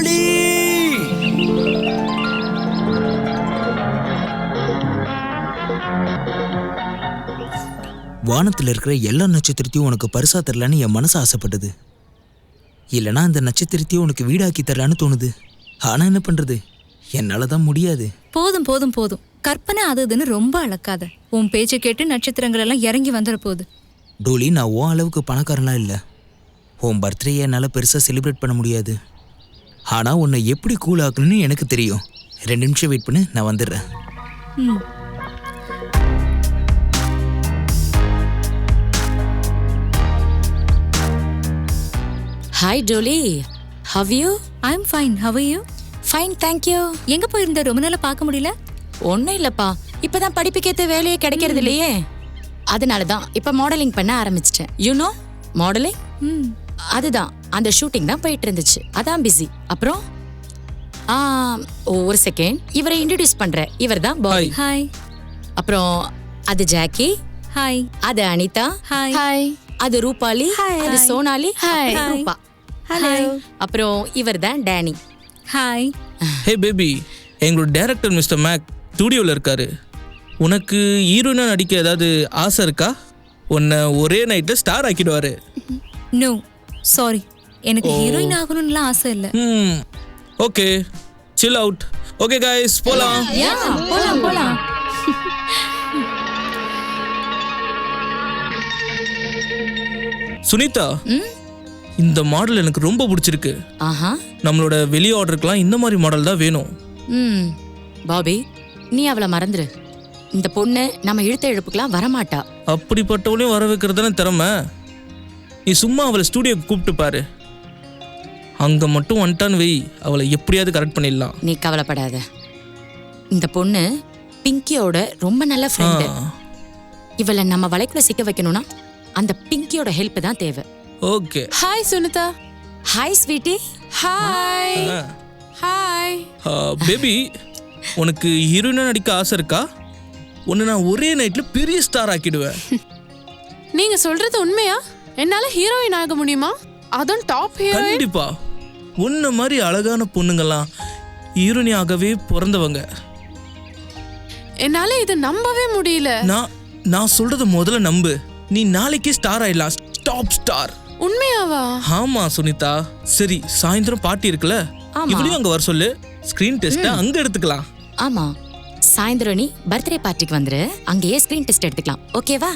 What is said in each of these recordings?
டோலி! வானத்தில் இருக்கிற எல்லா நட்சத்திரத்தையும் உனக்கு பரிசா தரலான்னு என் மனசு ஆசைப்பட்டது. இல்லைனா அந்த நட்சத்திரத்தையும் உனக்கு வீடாக்கி தரலான்னு தோணுது. ஆனா என்ன பண்றது, என்னால தான் முடியாது. போதும் போதும் போதும், கற்பனை அது இதுன்னு ரொம்ப அளக்காத. உன் பேச்சை கேட்டு நட்சத்திரங்கள் எல்லாம் இறங்கி வந்துட போகுது. டோலி, நான் உன் அளவுக்கு பணக்காரன்லாம் இல்லை. உன் பர்த்டே என்னால் பெருசாக செலிப்ரேட் பண்ண முடியாது. ஆனால் உன்னை எப்படி கூல் ஆக்கணும்னு எனக்கு தெரியும். 2 நிமிஷம் வெயிட் பண்ணு, நான் வந்துடுறேன். Hi Dolly, how you? I am fine, how are you? Fine, thank you. எங்க போயிருந்த, ரொம்ப நாளா பார்க்க முடியல? ஒன்றும் இல்லைப்பா, இப்போதான் படிப்புக்கேற்ற வேலையே கிடைக்கிறது இல்லையே, அதனால தான் இப்போ மாடலிங் பண்ண ஆரம்பிச்சிட்டேன். You know modelling? அதுதான், அந்த ஷூட்டிங் தான் போயிட்டு இருந்துச்சு, அதான் பிஸி. அப்புறம் ஒரு செகண்ட், இவரை இன்ட்ரடியூஸ் பண்றேன். இவர் தான் பாய். ஹாய். அப்புறம் அது ஜாக்கி. ஹாய். அது அனிதா. ஹாய். ஹாய். அது ரூபாலி. அது சோனாலி. ஹாய். ரூபா. ஹலோ. அப்புறம் இவர் தான் டேனி. ஹாய். ஹே பேபி, எங்களோட டைரக்டர் மிஸ்டர் மேக் ஸ்டூடியோவில் இருக்காரு. உனக்கு ஹீரோயினா நடிக்க ஏதாவது ஆசை இருக்கா? உன்னை ஒரே நைட்டில் ஸ்டார் ஆக்கிடுவாரு. நோ சாரி, எனக்கு ஹீரோயின் ஆகணும்லாம் ஆசை இல்லை. Okay, chill out. Okay guys, போலாம். போலாம் போலாம். சுனிதா, இந்த மாடல் எனக்கு ரொம்ப பிடிச்சிருக்கு. ஆஹா, நம்மளோட வெளி ஆர்டருக்குலாம் இந்த மாதிரி மாடல் தான் வேணும். பாபி, நீ அவளை மறந்துரு. இந்த பொண்ணு நம்ம இழுத்த இழுப்புக்கெல்லாம் வரமாட்டா. அப்படிப்பட்டவளையும் வர வைக்கிறதான திறமை. நீ சும்மா அவளை ஸ்டூடியோக்கு கூப்பிட்டு பாரு. அங்கே மட்டும் வந்துட்டான்னு வை, அவளை எப்படியாவது கரெக்ட் பண்ணிடலாம். நீ கவலைப்படாத. இந்த பொண்ணு பிங்கியோட ரொம்ப நல்ல ஃப்ரெண்டு. இவளை நம்ம வலைக்குள்ள சிக்க வைக்கணும்னா அந்த பிங்கியோட ஹெல்ப் தான் தேவை. Okay. Hi Sunita. Hi sweetie. Hi. Hi baby, உனக்கு ஹீரோயினா நடிக்க ஆசை இருக்கா? உன்னை நான் ஒரே நைட்ல பெரிய ஸ்டார் ஆக்கிடுவேன். நீங்க சொல்றது உண்மையா? என்னால ஹீரோயின் ஆக முடியுமா? அதுவும் டாப் ஹீரோயின்? கண்டிப்பா. உன்ன மாதிரி அழகான பொண்ணுங்கெல்லாம் ஹீரோயினி ஆகவே பிறந்தவங்க. என்னால இதை நம்பவே முடியல. நான் சொல்றத முதல்ல நம்பு. நீ நாளைக்கே ஸ்டார் ஆயிடலாம், டாப் ஸ்டார். உண்மையாவா? ஆமா சுனிதா. சரி, சாயந்தரம் பார்ட்டி இருக்குல்ல, இவளையும் அங்க வர சொல்லு. ஸ்கிரீன் டெஸ்ட் அங்க எடுத்துக்கலாம். ஆமா, சாயந்தரம் நீ பர்த்டே பார்ட்டிக்கு வந்துரு, அங்கேயே ஸ்கிரீன் டெஸ்ட் எடுத்துக்கலாம். ஓகேவா?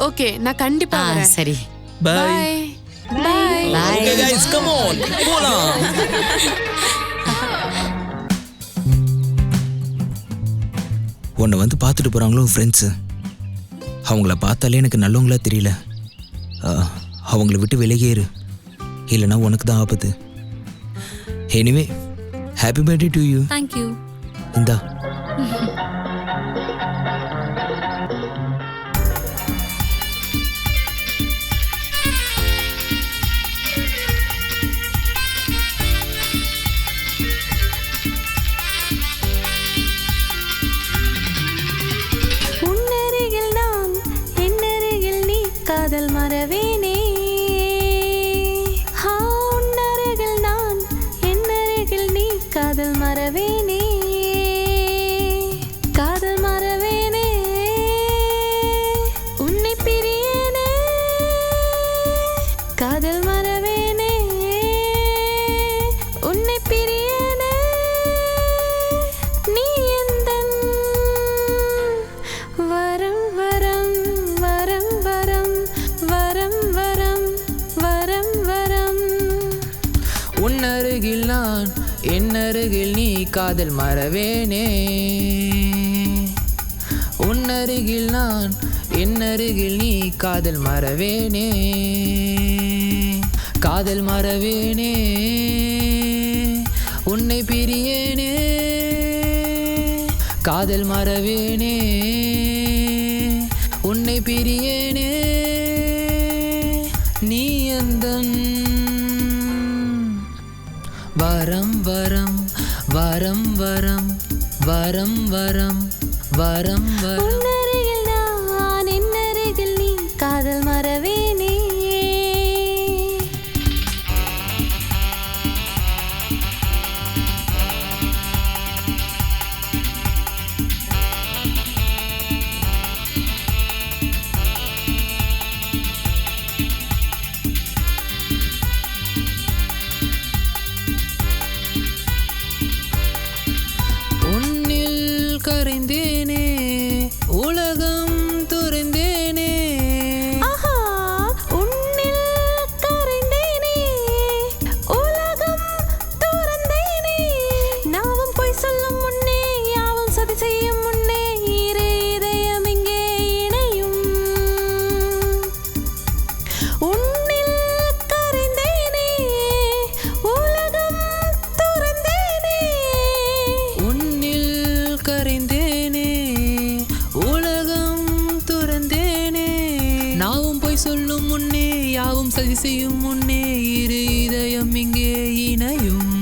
ஓகே, நான் கண்டிப்பா வரேன். சரி, bye. Bye. Okay guys, come on, போலாம். உன்னை வந்து பார்த்துட்டு போகிறாங்களோ ஃப்ரெண்ட்ஸு. அவங்கள பார்த்தாலே எனக்கு நல்லவங்களா தெரியல. அவங்கள விட்டு விலகேறு, இல்லைன்னா உனக்கு தான் ஆபத்து. Anyway, happy birthday to you. Thank you. இந்தா. காதல் மறவேனே. உன்னருகில் நான், என்னருகில் நீ. காதல் மறவேனே, காதல் மறவேனே. உன்னை பிரியேனே, காதல் மறவேனே. உன்னை பிரியேனே, நீ எந்தன் வரம் வரம் வரம் வரம் வரம் வரம் வரம் வரம். உன்னருகில் நான், என்னருகில் நீ. காதல் மறவேனே. உன்னருகில் நான், என்னருகில் நீ. காதல் மறவேனே, காதல் மறவேனே. உன்னை பிரியேனே, காதல் மறவேனே. உன்னை பிரியேனே, நீ எந்தன் வரம் வரம் வரம் வரம் வரம் வரம் வரம் வரம். உன்னருகில் நான், என்னருகில் நீ. காதல் மறவேனே. யாவும் சதி செய்யும் முன்னே இரு இதயம் இங்கே இணையும்.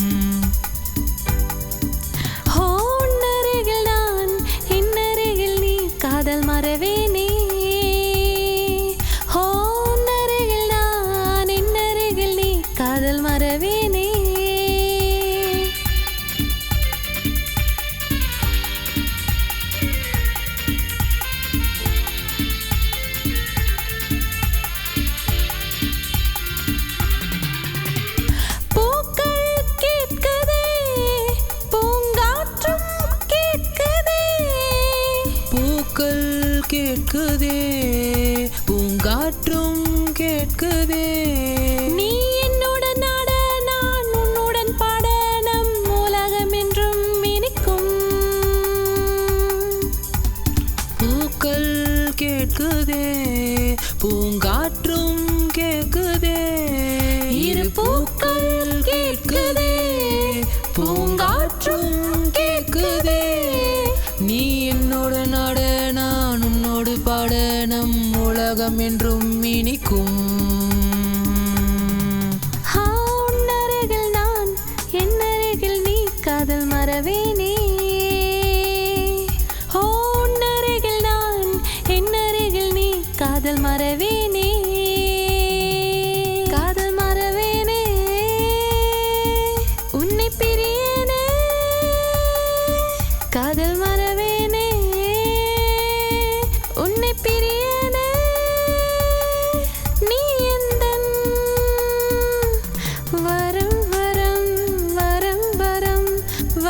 ஹோ உன்னருகில் நான் என்னருகில் நீ காதல் மறவேனே. ஹோ உன்னருகில் நான் என்னருகில் நீ காதல் மறவேனே. கேட்குதே பூங்காற்றும் கேட்குதே. நீ என்னுடன் ஆட நான் உன்னுடன் பாட நம் உலகம் என்றும் இனிக்கும். பூக்கள் கேட்குதே பூங்காற்றும் கேட்குதே. இரு பூக்கள் கேட்குதே பூங்காற்றும் கேட்குதே. நீ என்னோட நாட நான் உன்னோடு பாட நம் உலகம் என்றும் இனிக்கும். உன்னருகில் நான் என்னருகில் நீ காதல் மறவேனே. ஹோ உன்னருகில் நான் என்னருகில் நீ காதல் மறவேனே. காதல் மறவேனே உன்னை பிரியனே. காதல் மறவேனே உன்னை பிரியனே. நீ எந்தன் வரம் வரம் வரம் வரம்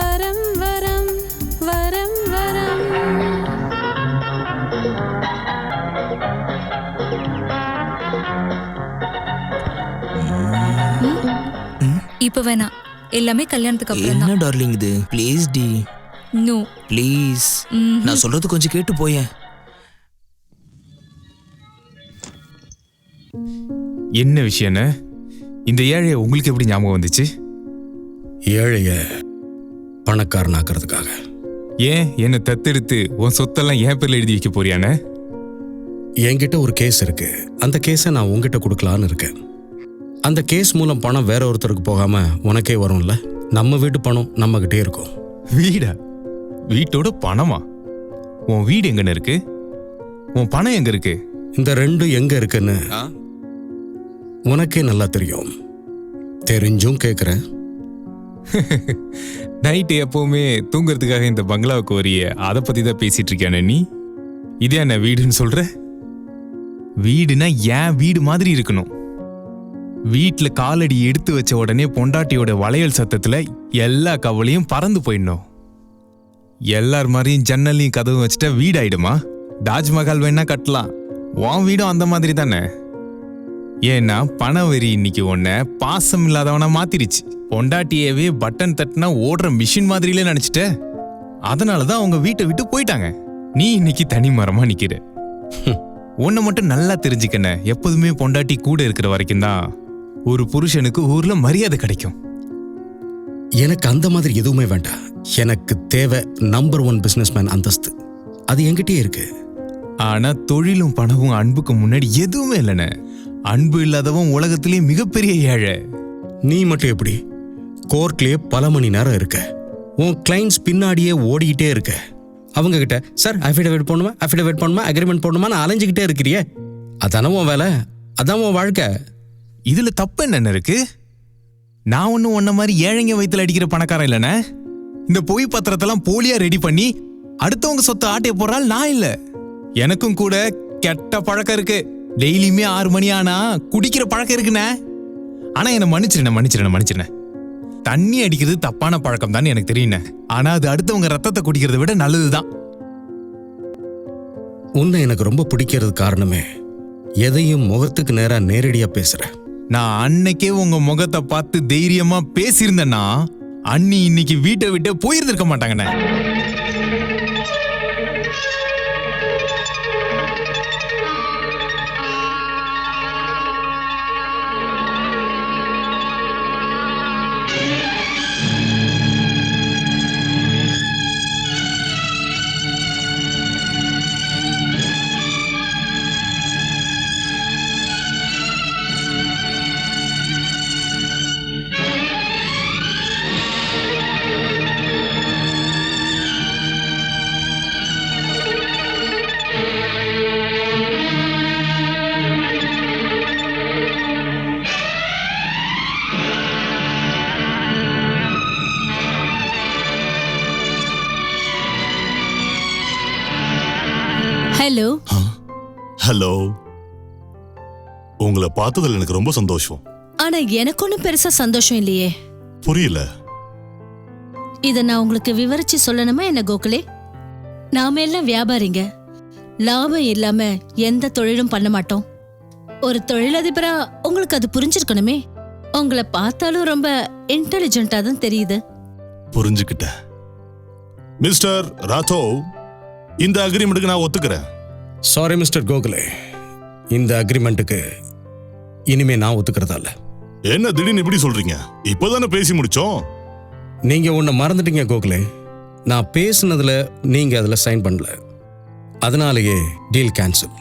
வரம் வரம் வரம் வரம். இப்ப வேணாம், எல்லாமே கல்யாணத்துக்கு அப்புறம் என்ன தான். டார்லிங் இது? ப்ளீஸ் டி, நோ. ப்ளீஸ். நான் சொல்றது கொஞ்சம் கேட்டு போயேன். என்ன விஷயம்னு இந்த ஏழைய உங்களுக்கு எப்படி ஞாபகம் வந்துச்சு? ஏழைய பணக்காரனாக்குறதுக்காக. ஏன் என்னை தத்தெடுத்து உன் சொத்தெல்லாம் என் பேர்ல எழுதி வைக்க போறியானே? என்கிட்ட ஒரு கேஸ் இருக்கு. அந்த கேஸை நான் உங்ககிட்ட கொடுக்கலான்னு இருக்கேன். அந்த கேஸ் மூலம் பணம் வேற ஒருத்தருக்கு போகாம உனக்கே வரும்ல. நம்ம வீட்டு பணம் நம்ம கிட்டே இருக்கும். வீடா? வீட்டோட பணமா? உன் வீடு எங்கன்னு இருக்கு? உன் பணம் எங்க இருக்கு? இந்த ரெண்டும் எங்க இருக்குன்னு உனக்கே நல்லா தெரியும். தெரிஞ்சும் கேட்குறேன். நைட்டு எப்பவுமே தூங்குறதுக்காக இந்த பங்களாவுக்கு வரிய அதை பத்தி தான் பேசிட்டு இருக்கியானே நீ? இதே என்ன வீடுன்னு சொல்ற? வீடுனா ஏன் வீடு மாதிரி இருக்கணும். வீட்டுல காலடி எடுத்து வச்ச உடனே பொண்டாட்டியோட வளையல் சத்தத்துல எல்லா கவலையும் பறந்து போயிடணும். எல்லார் மாதிரியும் ஜன்னலையும் கதவும் வச்சுட்டா வீடு ஆயிடுமா? தாஜ்மஹால் வேணா கட்டலாம், உன் வீடும் அந்த மாதிரி தானே. ஏன்னா பண வெறி இன்னைக்கு உன்னை பாசம் இல்லாதவனா மாத்திருச்சு. பொண்டாட்டியவே பட்டன் தட்டினா ஓடுற மிஷின் மாதிரிலே நினைச்சிட்ட. அதனாலதான் அவங்க வீட்டை விட்டு போயிட்டாங்க. நீ இன்னைக்கு தனி மரமா நிக்கிற. உன்னை மட்டும் நல்லா தெரிஞ்சுக்கன, எப்போதுமே பொண்டாட்டி கூட இருக்கிற வரைக்கும் தான் ஒரு புருஷனுக்கு ஊர்ல மரியாதை கிடைக்கும். எனக்கு அந்த மாதிரி எதுவுமே வேண்டாம். எனக்கு தேவை நம்பர் 1 பிசினஸ்மேன் அந்தஸ்து. அது என்கிட்டயே இருக்கு. ஆனா தொழிலும் பணமும் அன்புக்கு முன்னாடி எதுவுமே இல்லைன்னு. அன்பு இல்லாதவன் உலகத்திலேயே மிகப்பெரிய ஏழை. நீ மட்டும் எப்படி கோர்ட்லயே பல மணி நேரம் இருக்க, உன் கிளைண்ட்ஸ் பின்னாடியே ஓடிக்கிட்டே இருக்க. அவங்க கிட்ட சார் அஃபிடவிட் போடணுமா அக்ரிமெண்ட் போடணுமா அலைஞ்சிக்கிட்டே இருக்கிறியே. அதான உன் வேலை, அதான் உன் வாழ்க்கை. இதுல தப்பு என்ன இருக்கு? நான் ஒன்னும் உன்ன மாதிரி ஏழைங்க வயித்துல அடிக்கிற பணக்காரன் இல்லைண்ணே. இந்த பொய் பத்திரத்தெல்லாம் போலியா ரெடி பண்ணி அடுத்தவங்க சொத்து ஆட்டைய போறால் நான் இல்ல. எனக்கும் கூட கெட்ட பழக்கம் இருக்கு. டெய்லியுமே 6 மணி ஆனா குடிக்கிற பழக்கம் இருக்குண்ணே. ஆனா என்ன மன்னிச்சிருண்ணே. தண்ணி அடிக்கிறது தப்பான பழக்கம் தான் எனக்கு தெரியுண்ணே. ஆனா அது அடுத்தவங்க ரத்தத்தை குடிக்கிறத விட நல்லதுதான். உன்னை எனக்கு ரொம்ப பிடிக்கிறது காரணமே எதையும் முகத்துக்கு நேரா நேரடியா பேசுற. நான் அன்னைக்கே உங்க முகத்தை பார்த்து தைரியமா பேசியிருந்தேன்னா அண்ணி இன்னைக்கு வீட்டை விட்டு போயிருந்திருக்க மாட்டாங்கண்ணே. ஹலோ. ஹலோ. உங்களை பார்த்ததுல எனக்கு ரொம்ப சந்தோஷம். ஆனா எனக்கு ஒன்றும் பெருசா சந்தோஷம் இல்லையே. புரியல. இத நான் உங்களுக்கு விவரிச்சு சொல்லணுமா என்ன கோகுலே? நாம எல்லாம் வியாபாரிங்க. லாபம் இல்லாம எந்த தொழிலும் பண்ண மாட்டோம். ஒரு தொழிலதிபரா உங்களுக்கு அது புரிஞ்சிருக்கணுமே. உங்களை பார்த்தாலும் ரொம்ப இன்டெலிஜென்ட்டா தான் தெரியுது. புரிஞ்சுக்கிட்டேன். மிஸ்டர் ராத்தோவ், இந்த அக்ரிமெண்ட்டுக்கு நான் ஒத்துக்கிறேன். சாரி மிஸ்டர் கோகுலே, இந்த அக்ரிமெண்ட்டுக்கு இனிமே நான் ஒத்துக்கிறதா இல்ல. என்ன திடீர்னு இப்படி சொல்றீங்க? இப்போதானே பேசி முடிச்சோம். நீங்க ஒன்னு மறந்துட்டீங்க கோகுலே. நான் பேசுனதுல நீங்க அதுல சைன் பண்ணல, அதனாலேயே டீல் கேன்சல்.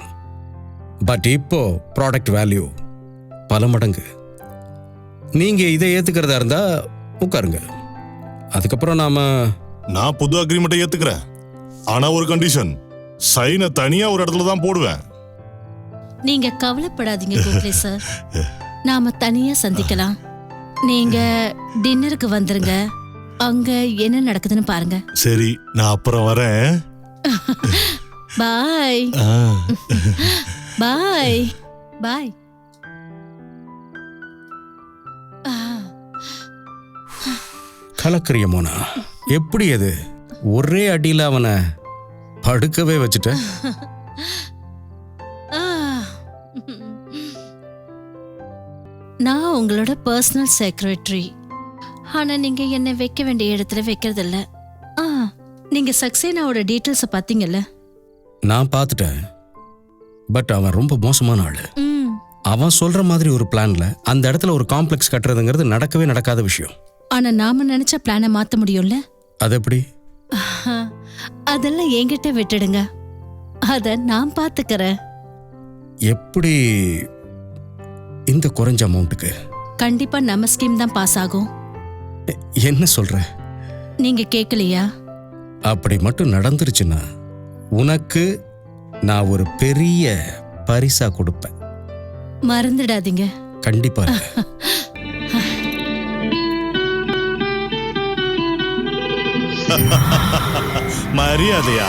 பட் இப்போ ப்ராடக்ட் வேல்யூ பல மடங்கு. நீங்க இதை ஏத்துக்கிறதா இருந்தா உட்காருங்க. அதுக்கப்புறம் நான் புது அக்ரிமெண்ட்டை ஏத்துக்கிறேன். ஆனா ஒரு கண்டிஷன், சைனை தனியா ஒரு இடத்துல தான் போடுவேன். நீங்க கவலைப்படாதீங்க கோகுலே சார், நாம தனியா சந்திக்கலாம். நீங்க டின்னருக்கு வந்துருங்க, அங்க என்ன நடக்குதுன்னு பாருங்க. சரி, நான் அப்புறம் வரேன். பாய் பாய் பாய். கலக்கரிய மோனா, எப்படி அது ஒரே அடியில் அவனை படுக்கவே வச்சுட்ட? நான் உங்களோட பர்சனல் செக்ரட்டரி. ஆனா நீங்க என்ன வைக்க வேண்டிய இடத்துல வைக்கிறது இல்ல. நீங்க சக்சேனாவோட டீட்டெயில்ஸை பார்த்தீங்கல்ல? நான் பார்த்துட்டேன். பட் அவன் ரொம்ப மோசமான ஆளு. அவன் சொல்ற மாதிரி ஒரு பிளான்ல அந்த இடத்துல ஒரு காம்ப்ளெக்ஸ் கட்டுறதுங்கிறது நடக்கவே நடக்காத விஷயம். ஆனா நாம நினைச்ச பிளானை மாத்த முடியும்ல? அது எப்படி? அதெல்லாம் என்கிட்ட விட்டுடுங்க, அத நான் பாத்துக்கிறேன். எப்படி இந்த குறைஞ்ச அமௌண்ட்டுக்கு? கண்டிப்பா நம்ம ஸ்கீம் தான் பாஸ் ஆகும். என்ன சொல்ற? நீங்க கேட்கலையா? அப்படி மட்டும் நடந்துருச்சுன்னா உனக்கு நான் ஒரு பெரிய பரிசா கொடுப்பேன். மறந்துடாதீங்க. கண்டிப்பா. மரியாதையா?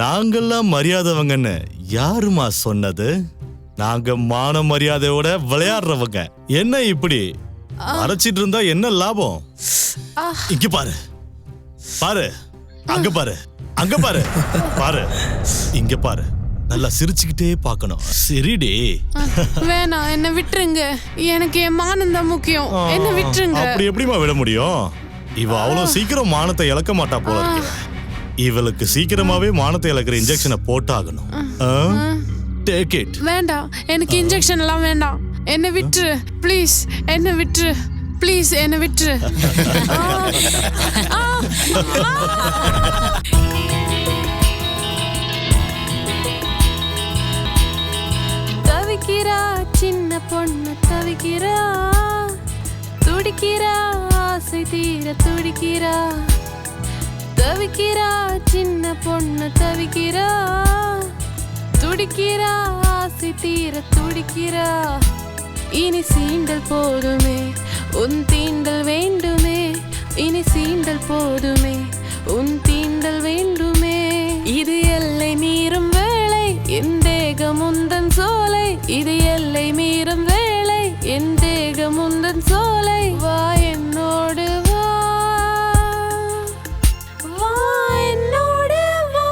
நாங்கெல்லாம் மரியாதைவங்கன்னு யாருமா சொன்னது? நாங்க மான மரியாதையோட விளையாடுறவங்க. என்ன இப்படி மறைச்சிட்டு இருந்தா என்ன லாபம்? இங்க பாரு, பாரு, அங்க பாரு, அங்க பாரு, பாரு, இங்க பாரு. நல்லா சிரிச்சுக்கிட்டே பார்க்கணும். சரிடி. வேணாம், என்ன விட்டுருங்க. எனக்கு என் மானம் தான் முக்கியம். என்ன விட்டுருங்க. அப்படி எப்படிமா விட முடியும்? இவ அவ்வளவு சீக்கிரம் மானத்தை இழக்க மாட்டா போல இருக்கு. இவளுக்கு சீக்கிரமாவே மானத்தை இழக்கிற இன்ஜெக்ஷனை போட்டாகணும். Take it. வேண்டாம், எனக்கு இன்ஜெக்ஷன் எல்லாம் வேண்டாம். என்ன விட்டுரு ப்ளீஸ், என்ன விட்டுரு ப்ளீஸ், என்ன விட்டுரு. தவிக்கிறா சின்ன பொண்ணு தவிக்கிறா, துடிக்கிறா ஆசை தீர துடிக்கிறா. தவிக்கிறா சின்ன பொண்ணு தவிக்கிறா, துடிக்கிறா ஆசை தீர துடிக்கிறா. இனி சீண்டல் போதுமே, உன் தீண்டல் வேண்டுமே. இனி சீண்டல் போதுமே, உன் தீண்டல் வேண்டுமே. இது எல்லை மீறும் வேளை, என் தேகம் உந்தன் சோலை. இது எல்லை மீறும் வேளை, என் தேகம் உந்தன் சோலை. வா என்னோடு வா, வா என்னோடு வா.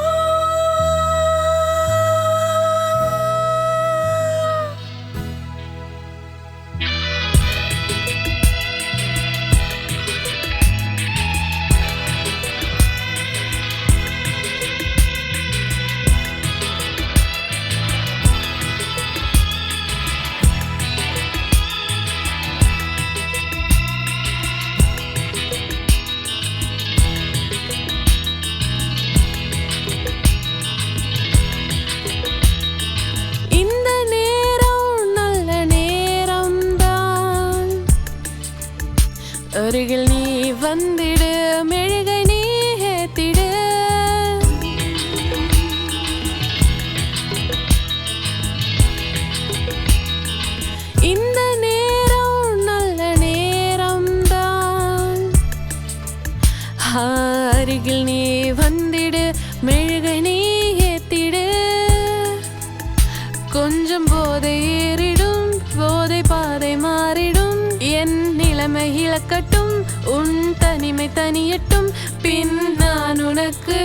போதை ஏறிடும், போதை பாதை மாறிடும், என் நிலைமை இழக்கட்டும், உன் தனிமை தனியட்டும், பின் நான் உனக்கு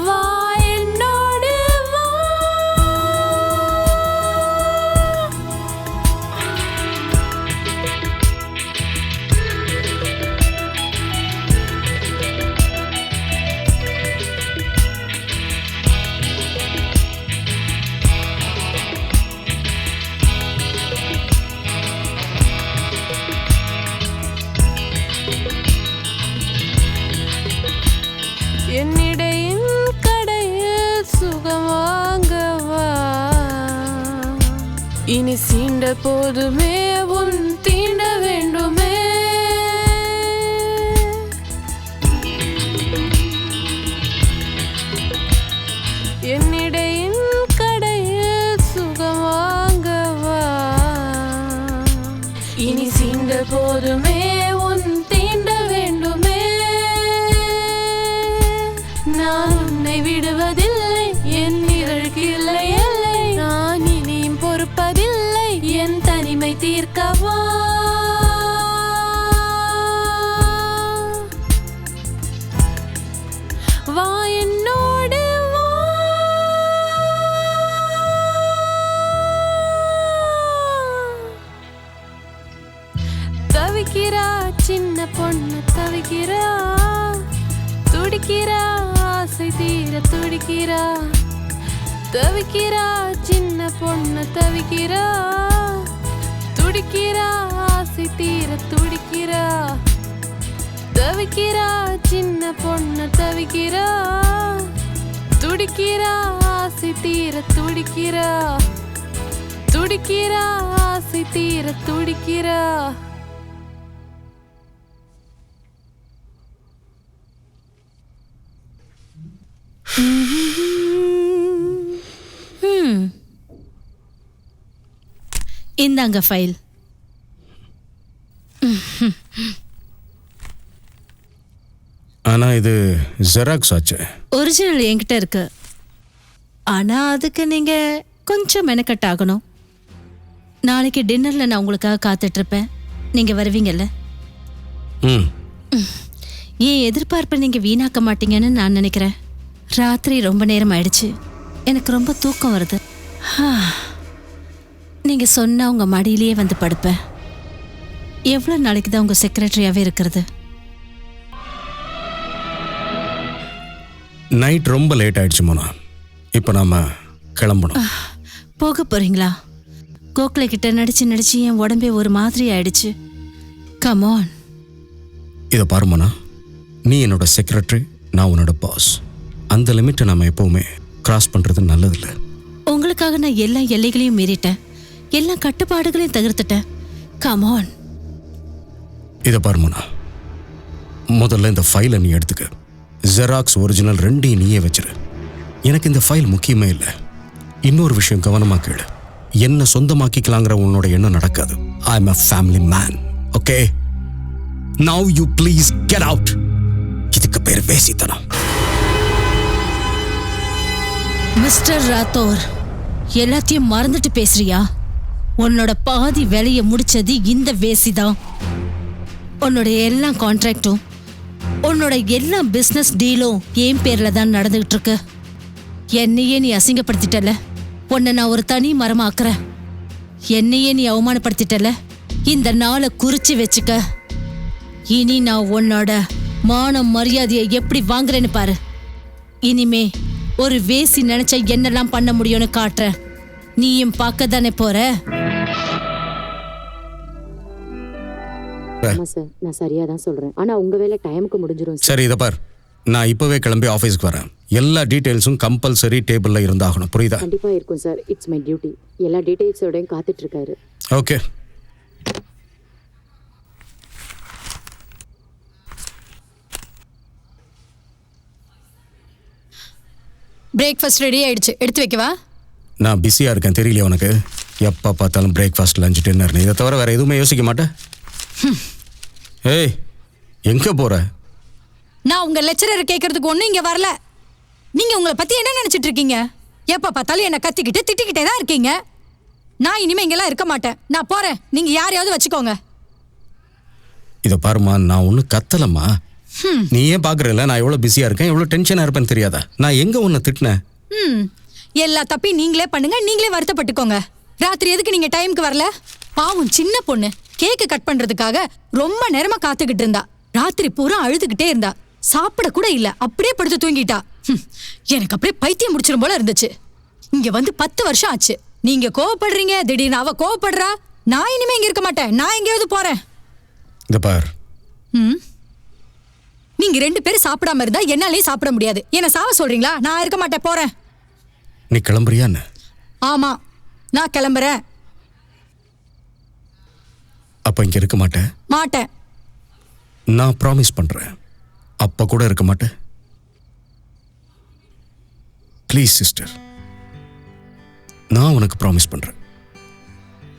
வா என்னோடு வா. என்னிடையின் கடையில் சுகம் வாங்கவா, இனி சீண்ட போதுமே உன் தீண்ட வேண்டுமே. என்னிடையின் கடையில் சுகம் வாங்கவா, இனி சீண்ட போதுமே உன் தீண்ட வேண்டுமே. நான் உன்னை விடுவதில்லை, என் நிழலுக்கு இல்லை எல்லை, நான் இனியும் பொறுப்பதில்லை, என் தனிமை தீர்க்கவா. வா என்னோடு வா. தவிக்கிறா சின்ன பொண்ணு தவிக்கிறா, துடிக்கிறா ஆசை தீர துடிக்கிறா, தவிக்கிறா சின்ன பொண்ணு தவிக்கிறா, துடிக்கிறா ஆசை தீர துடிக்கிறா, தவிக்கிறா சின்ன பொண்ணு தவிக்கிறா, துடிக்கிறா ஆசை தீர துடிக்கிறா, துடிக்கிறா ஆசை தீர துடிக்கிறா. இந்தாங்க ஃபைல். ஆனா இது ஜெராக்ஸ் ஆச்சு. ஒரிஜினல் என்கிட்ட இருக்கு. ஆனா அதுக்கு நீங்க கொஞ்சம் மெனக்கட் ஆகணும். நாளைக்கு டின்னர்ல நான் உங்களுக்காக காத்துட்டு இருப்பேன். நீங்க வருவீங்கல்ல? ம். ஏன் எதிர்பார்ப்பை நீங்க வீணாக்க மாட்டீங்கன்னு நான் நினைக்கிறேன். ராத்திரி ரொம்ப நேரம் ஆயிடுச்சு, எனக்கு ரொம்ப தூக்கம் வருது. நீங்க சொன்னா உங்க மடியிலேயே வந்து படுப்பேன். எவ்வளோ நாளைக்கு தான் உங்க செக்ரட்டரியாவே இருக்கிறது? நைட் ரொம்ப லேட் ஆயிடுச்சு மோனா. இப்போ நாம கிளம்பணும். போக போறீங்களா? கோக்லே கிட்ட நடிச்சு நடிச்சு என் உடம்பே ஒரு மாதிரி ஆயிடுச்சு. Come on. இதை பாரு மோனா, நீ என்னோட செக்ரட்டரி, நான் உன்னோட பாஸ். அந்த லிமிட்டை நம்ம எப்பவுமே கிராஸ் பண்றது நல்லதில்லை. உங்களுக்காக நான் எல்லா எல்லைகளையும் மீறிட்டேன், எல்லா கட்டுப்பாடுகளையும் தகர்த்துட்டேன். Come on. இதை பாரு மோனா, முதல்ல இந்த ஃபைலை நீ எடுத்துக்க. ஜெராக்ஸ் ஒரிஜினல் ரெண்டையும் நீயே வச்சிரு. எனக்கு இந்த ஃபைல் முக்கியமே இல்லை. இன்னொரு விஷயம் கவனமா கேளு. என்ன சொந்தமாக்கிக்கலாங்கிற உன்னோட எண்ணம் நடக்காது. I am a family man. Okay, now you please get out. இதுக்கு பேர் வேசித்தனம். மிஸ்டர் ராத்தோர், எல்லாத்தையும் மறந்துட்டு பேசுறியா? உன்னோட பாதி வேலையை முடிச்சது இந்த வேசிதான். உன்னோட எல்லா கான்ட்ராக்டும், உன்னோட எல்லா பிசினஸ் டீலும் என் பேர்ல தான் நடந்துகிட்டு இருக்கு. என்னையே நீ அசிங்கப்படுத்திட்டல, உன்னை நான் ஒரு தனி மரமாக்குறேன். என்னையே நீ அவமானப்படுத்திட்டல, இந்த நாளை குறிச்சு வச்சுக்க. இனி நான் உன்னோட மான மரியாதையை எப்படி வாங்குறேன்னு பாரு. இனிமே ஒரு வேசி நினைச்சா என்னெல்லாம் பண்ண முடியும்னு காட்டுறேன். நீயும் பார்க்க தானே போற? சார், நான் சரியா தான் சொல்றேன். ஆனா உங்க வேலை டைமுக்கு முடிஞ்சிரும். சரி, இதை பார், நான் இப்பவே கிளம்பி ஆஃபீஸ்க்கு வரேன். எல்லா டீட்டெயில்ஸும் கம்பல்சரி டேபிள்ல இருந்தாகணும், புரியுதா? கண்டிப்பா இருக்கும் சார். It's my duty. எல்லா டீடைல்ஸோடையும் காத்துட்டு இருக்காரு. ஓகே. பிரேக்ஃபாஸ்ட் ரெடி ஆயிடுச்சு, எடுத்து வைக்கவா? நான் பிஸியா இருக்கேன், தெரியலையா உனக்கு? எப்போ பார்த்தாலும் பிரேக்ஃபாஸ்ட், லஞ்ச், டின்னர். இதை தவிர வேற எதுவுமே யோசிக்க மாட்டேன். ஏய், எங்க போற? நான் உங்க லெக்சரர் கேட்கறதுக்கு ஒன்றும் இங்க வரல. நீங்க உங்களை பத்தி என்ன நினைச்சிட்டு இருக்கீங்க? எப்ப பார்த்தாலும் என்ன கத்திக்கிட்டு திட்டிக்கிட்டே தான் இருக்கீங்க. நான் இனிமே இங்கெல்லாம் இருக்க மாட்டேன். நான் போறேன். நீங்க யாரையாவது வச்சுக்கோங்க. இதை பாருமா, நான் ஒன்றும் கத்தலம்மா. நீ ஏன் பார்க்குறல நான் எவ்வளோ பிஸியாக இருக்கேன், எவ்வளோ டென்ஷனாக இருப்பேன்னு தெரியாதா? நான் எங்கே உன்னை திட்டினேன்? எல்லா தப்பையும் நீங்களே பண்ணுங்க, நீங்களே வருத்தப்பட்டுக்கோங்க. ராத்திரி எதுக்கு நீங்க டைமுக்கு வரல? பாவம் சின்ன பொண்ணு கேக்கு கட் பண்றதுக்காக ரொம்ப நேரமா காத்துக்கிட்டு இருந்தா. ராத்திரி பூரா அழுதுகிட்டே இருந்தா. சாப்பிட கூட இல்ல, அப்படியே படுத்து தூங்கிட்டா. எனக்கு அப்படியே பைத்தியம் முடிச்சிரும் போல இருந்துச்சு. இங்க வந்து 10 வருஷம் ஆச்சு. நீங்க கோவப்படுறீங்க, திடீர்னு அவ கோவப்படுறா. நான் இனிமே இங்க இருக்க மாட்டேன். நான் எங்கேயாவது போறேன். இந்த பார், நீங்க 2 பேரும் சாப்பிடாம இருந்தா என்னாலயே சாப்பிட முடியாது. என்ன சாவ சொல்றீங்களா? நான் இருக்க மாட்டேன், போறேன். நீ கிளம்புறியா என்ன? ஆமா, நான் கிளம்புறேன். அப்ப இங்க இருக்க மாட்டேன்? மாட்டேன். நான் ப்ராமிஸ் பண்றேன், அப்ப கூட இருக்க மாட்டேன். ப்ளீஸ் சிஸ்டர், நான் உனக்கு ப்ராமிஸ் பண்றேன்.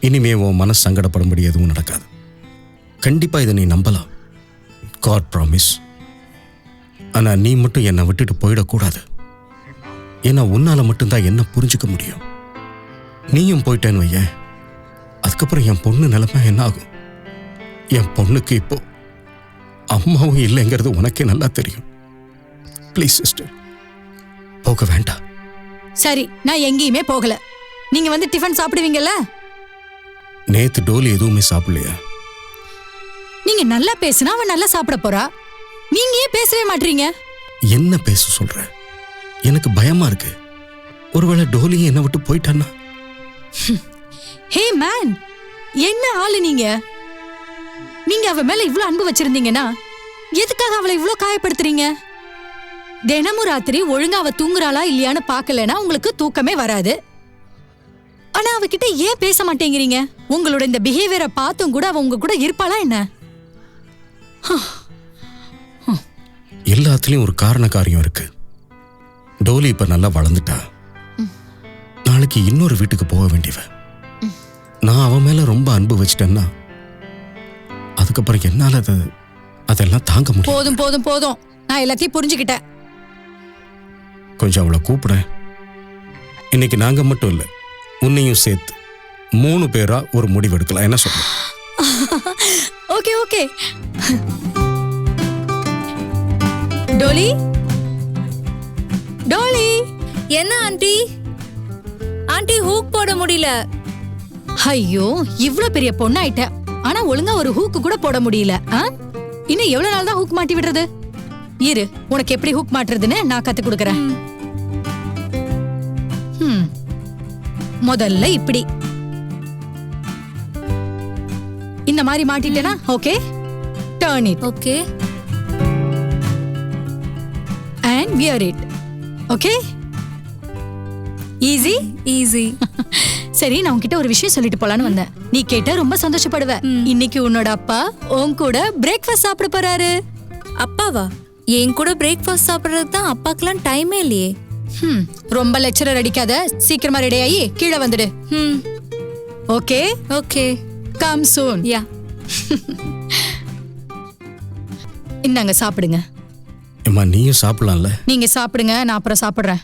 இனிமே உன் மனசு சங்கடப்படும்படி எதுவும் நடக்காது. கண்டிப்பா இதை நீ நம்பலாம். God promise. ஆனா நீ மட்டும் என்னை விட்டுட்டு போயிடக்கூடாது. ஏன்னா உன்னால மட்டும்தான் என்ன புரிஞ்சுக்க முடியும். நீயும் போயிட்டேன்னு வையேன், அதுக்கப்புறம் என் பொண்ணு நிலைமை என்ன ஆகும்? என் பொண்ணுக்கு இப்போ அம்மாவும் இல்லைங்கிறது உனக்கே நல்லா தெரியும். ப்ளீஸ் சிஸ்டர், போக வேண்டாம். சரி, நான் எங்கேயுமே போகல. நீங்க வந்து டிஃபன் சாப்பிடுவீங்கல்ல? நேத்து டோலி எதுவுமே சாப்பிடலையா? நீங்க நல்லா பேசுனா அவன் நல்லா சாப்பிட போறா. நீங்க ஏன் பேசவே மாட்டீங்க? என்ன பேச சொல்ற? எனக்கு பயமா இருக்கு. ஒருவேளை டோலி என்னை விட்டு போயிட்டான்னா? ஹே மேன், என்ன ஆளு நீங்க? நீங்க அவ மேல இவ்ளோ அன்பு வச்சிருந்தீங்கன்னா எதுக்காக அவளை இவ்ளோ காயப்படுத்துறீங்க? தினமும் ராத்திரி ஒழுங்கா அவ தூங்குறாளா இல்லையான்னு பார்க்கலனா உங்களுக்கு தூக்கமே வராது. ஆனா அவகிட்ட ஏன் பேச மாட்டேங்கிறீங்க? உங்களோட இந்த பிஹேவியரை பார்த்தும் கூட அவ உங்க கூட இருப்பாளா என்ன? எல்லாத்துலயும் ஒரு காரண காரியம் இருக்கு. டோலி இப்ப நல்லா வளர்ந்துட்டா. நாளைக்கு இன்னொரு வீட்டுக்கு போக வேண்டியவ. நான் அவன் மேல ரொம்ப அன்பு வச்சிட்டேன்னா அதுக்கப்புறம் என்னால அதெல்லாம் தாங்க முடியும். போதும் போதும் போதும், நான் எல்லாத்தையும் புரிஞ்சுக்கிட்டேன். கொஞ்சம் அவளை கூப்பிட. இன்னைக்கு நாங்க மட்டும் இல்ல, உன்னையும் சேர்த்து 3 பேரா ஒரு முடிவு எடுக்கலாம். என்ன சொல்ற? Okay okay. Dolly, Dolly. என்ன ஆண்டி? ஆண்டி ஹூக் போட முடியல. ஐயோ, இவ்ளோ பெரிய பொண்ணு ஆயிட்ட, ஆனா ஒழுங்கா ஒரு ஹூக்கு கூட போட முடியல. இன்னும் எவ்வளவு நாள் தான் ஹூக் மாட்டி விடுறது? இரு, உனக்கு எப்படி ஹூக் மாட்டுறதுன்னு நான் கத்து கொடுக்கறேன். முதல்ல இப்படி இந்த மாதிரி மாட்டிட்டேனா? Okay, turn it. Okay, and wear it. Okay? Easy? Easy. சரி, நான் உன்கிட்ட ஒரு விஷயம் சொல்லிட்டு போலான்னு வந்தேன். நீ கேட்டா ரொம்ப சந்தோஷப்படுவ. இன்னைக்கு உன்னோட அப்பா உன் கூட பிரேக்ஃபாஸ்ட் சாப்பிட போறாரு. அப்பாவா? என் கூட பிரேக்ஃபாஸ்ட் சாப்பிடுறதுக்கு தான் அப்பாக்கெல்லாம் டைமே இல்லையே. ரொம்ப லெக்சரர் அடிக்காத, சீக்கிரமா ரெடி ஆகி கீழே வந்துடு. Okay okay, come soon. Yeah. இந்தாங்க சாப்பிடுங்க. அம்மா, நீயும் சாப்பிடலாம்ல? நீங்க சாப்பிடுங்க, நான் அப்புறம் சாப்பிடுறேன்.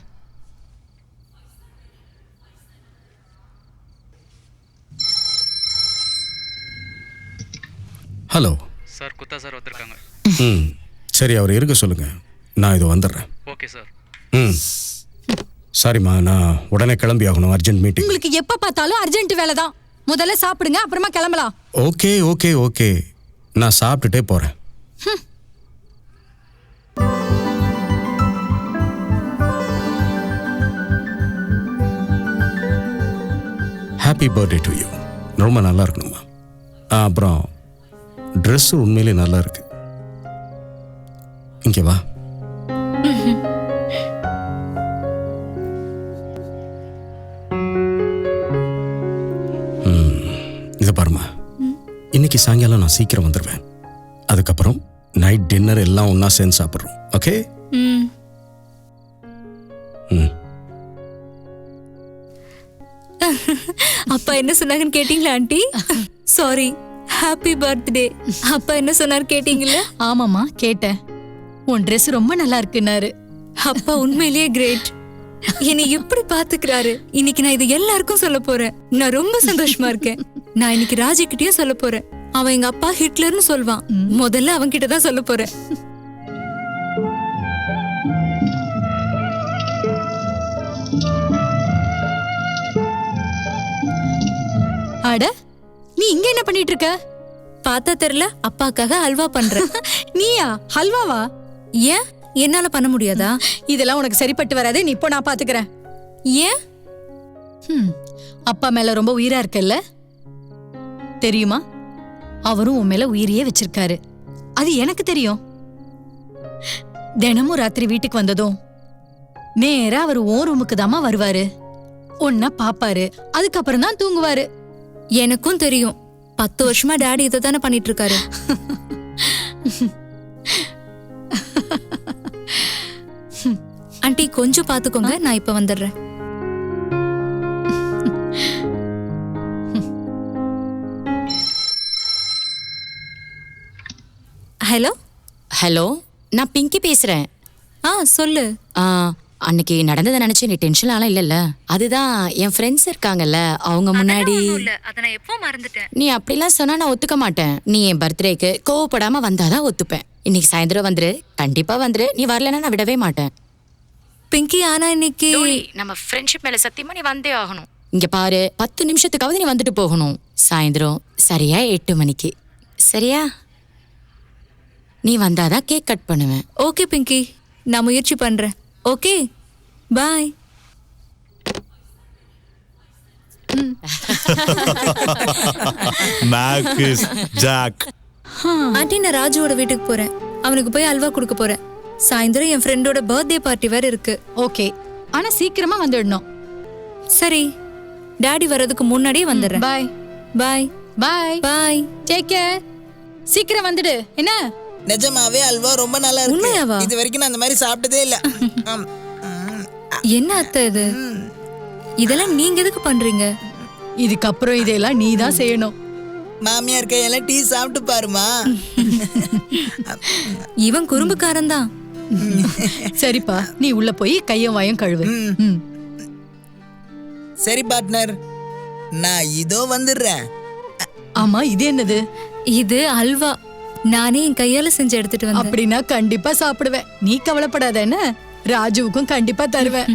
ஹலோ சார், குத்தா சார் வந்திருக்காங்க. சரி, அவர் இருக்க சொல்லுங்க, நான் இது வந்துடுறேன். Okay sir. சாரிம்மா, நான் உடனே கிளம்பி ஆகணும், அர்ஜென்ட் மீட்டிங். உங்களுக்கு எப்ப பார்த்தாலும் அர்ஜென்ட் வேலை தான். முதல்ல சாப்பிடுங்க, அப்புறமா கிளம்பலாம். ஓகே ஓகே ஓகே, நான் சாப்பிட்டுட்டே போறேன். Happy birthday to you. ரொம்ப நல்லா இருக்கணுமா. அப்புறம் ட்ரெஸ் உண்மையிலே நல்லா இருக்கு. இங்க வா. இதை பாருமா, இன்னைக்கு சாயங்காலம் நான் சீக்கிரம் வந்துடுவேன். அதுக்கப்புறம் நைட் டின்னர் எல்லாம் ஒன்னா சேர்ந்து சாப்பிட்றோம். ஓகே? அப்பா என்ன சொன்னாங்கன்னு கேட்டீங்களா ஆண்டி? Sorry, happy birthday. அப்பா என்ன சொன்னார் கேட்டீங்களா? ஆமாமா, கேட்டேன். உன் ட்ரெஸ் ரொம்ப நல்லா இருக்குன்னாரு. அப்பா உண்மையிலேயே கிரேட். என்னை எப்படி பாத்துக்கிறாரு. இன்னைக்கு நான் இது எல்லாருக்கும் சொல்ல போறேன். நான் ரொம்ப சந்தோஷமா இருக்கேன். நான் இன்னைக்கு ராஜி கிட்டயும் சொல்ல போறேன். அவன் எங்க அப்பா ஹிட்லர்னு சொல்வான். முதல்ல அவன் கிட்ட தான் சொல்ல போறேன். அட, நீ இங்க என்ன பண்ணிட்டு இருக்க? பார்த்தா தெரியல, அப்பாக்காக அல்வா பண்றேன். நீயா ஹல்வாவா? ஏன், என்னால பண்ண முடியாதா? இதெல்லாம் உனக்கு சரிப்பட்டு வராது. நீ இப்போ நான் பாத்துக்கிறேன். ஏன்? அப்பா மேல ரொம்ப உயிரா இருக்கல்ல, தெரியுமா? அவரும் உன் மேல உயிரையே வச்சிருக்காரு. அது எனக்கு தெரியும். தினமும் ராத்திரி வீட்டுக்கு வந்ததும் நேரா அவர் ஓ ரூமுக்கு தாமா வருவாரு. உன்ன பாப்பாரு, அதுக்கப்புறம் தான் தூங்குவாரு. எனக்கும் தெரியும். 10 வருஷமா டாடி இதை தானே பண்ணிட்டு இருக்காரு. ஆண்டி கொஞ்சம் பாத்துக்கோங்க, நான் இப்ப வந்துடுறேன். ஹலோ ஹலோ, நான் பிங்கி பேசுறேன். சொல்லு. அன்னைக்கு நடந்ததை நினைச்சு நீ டென்ஷன் ஆலாம் இல்லல்ல? அதுதான் என் ஃப்ரெண்ட்ஸ் இருக்காங்கல்ல, அவங்க முன்னாடி நீ அப்படிலாம் சொன்னா நான் ஒத்துக்க மாட்டேன். நீ என் பர்த்டேக்கு கோவப்படாம வந்தாதான் ஒத்துப்பேன். இன்னைக்கு சாயந்தரம் வந்துரு, கண்டிப்பா வந்துரு. நீ வரலன்னா நான் விடவே மாட்டேன். பிங்கி, ஆனா இன்னைக்கு நம்ம ஃப்ரெண்ட்ஷிப் மேல சத்தியமா நீ வந்தே ஆகணும். இங்க பாரு, 10 நிமிஷத்துக்காவது நீ வந்துட்டு போகணும். சாயந்தரம் சரியா 8 மணிக்கு. சரியா? நீ வந்தாதான் கேக் கட் பண்ணுவேன். ஓகே பிங்கி, நான் முயற்சி பண்றேன். Okay, bye. Max Jack. Aunty, நான் ராஜுவோட வீட்டுக்கு போறேன். அவனுக்கு போய் அல்வா கொடுக்க போறேன். சாயந்தரம் என் ஃப்ரெண்டோட பர்த்டே பார்ட்டி வேற இருக்கு. ஓகே, ஆனா சீக்கிரமா வந்துடணும். சரி, டாடி வர்றதுக்கு முன்னாடியே வந்துடுறேன். Bye bye bye bye. Take care. சீக்கிரம் வந்துடு. என்ன? நிஜமாவே அல்வா ரொம்ப நல்லா இருக்கு. உண்மையாவா? இது வரைக்கும் நான் அந்த மாதிரி சாப்பிட்டதே இல்ல. என்ன அத்தை இது? இதெல்லாம் நீங்க எதுக்கு பண்றீங்க? இதுக்கப்புறம் இதெல்லாம் நீ தான் செய்யணும். மாமியார் கையெல்லாம் டீ சாப்பிட்டு பாருமா. இவன் குறும்புக்காரன் தான். சரிப்பா, நீ உள்ள போய் கையும் வாயும் கழுவு. சரி பார்ட்னர், நான் இதோ வந்துடுறேன். ஆமா, இது என்னது? இது அல்வா. நானே என் கையால செஞ்சு எடுத்துட்டு வந்தேன். அப்படின்னா கண்டிப்பா சாப்பிடுவேன். நீ கவலைப்படாத. என்ன, ராஜுவுக்கும் கண்டிப்பா தருவேன்.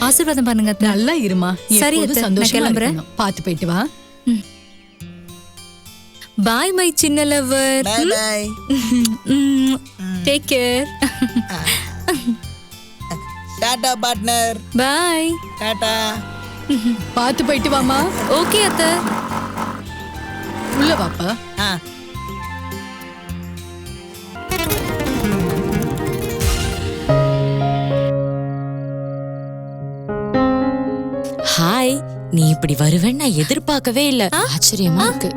ஆசீர்வாதம் பண்ணுங்க. நல்லா இருமா. சரி, சந்தோஷமா கிளம்புறேன். பாத்து போயிட்டு வா. பாய் மை சின்ன lover. Bye bye. Take care. Tata partner. Bye. Tata. பாத்து போயிட்டு வாமா. ஓகே அத்தை. உள்ள வாப்பா. ஹாய், நீ இப்படி வருவேன்னு நான் எதிர்பார்க்கவே இல்ல. ஆச்சரியமா இருக்கு.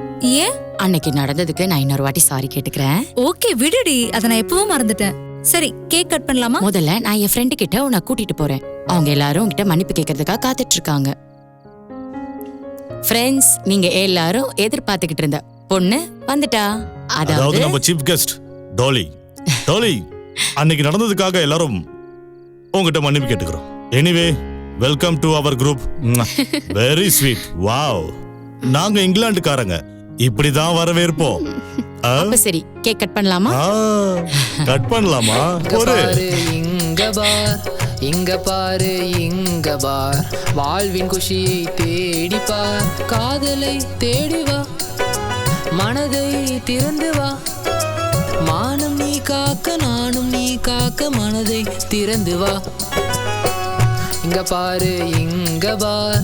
ஏன்? அன்னைக்கு நடந்ததுக்கு நான் இன்னொரு வாட்டி சாரி கேட்டுக்கிறேன். ஓகே விடுடி, அத நான் எப்பவும் மறந்துட்டேன். சரி, கேக் கட் பண்ணலாமா? முதல்ல நான் என் ஃப்ரெண்டு கிட்ட உன்னை கூட்டிட்டு போறேன். அவங்க எல்லாரும் உன்கிட்ட மன்னிப்பு கேட்கறதுக்காக காத்துட்டு இருக்காங்க. ஃப்ரெண்ட்ஸ், நீங்க எல்லாரும் எதிர்பார்த்துக்கிட்டு இருந்த பொண்ணு வந்துட்டா. அதாவது நம்ம சீஃப் கெஸ்ட் டோலி. டோலி, அன்னைக்கு நடந்ததுக்காக எல்லாரும் உங்ககிட்ட மன்னிப்பு கேட்டுக்கிறோம். Anyway, welcome to our group. Very sweet. Wow, நாங்க இங்கிலாந்துக்காரங்க, இப்படிதான் வரவேற்போம். அப்ப சரி, கேக் கட் பண்ணலாமா? கட் பண்ணலாமா? ஒரு இங்க பார், இங்க பாரு, இங்க பார், வாழ்வின் குஷியை தேடி பார், காதலை தேடி வா, மனதை திறந்து வா, மானம் நீ காக்க, நானும் நீ காக்க, மனதை திறந்து வா. இங்க பாரு, இங்க பார்,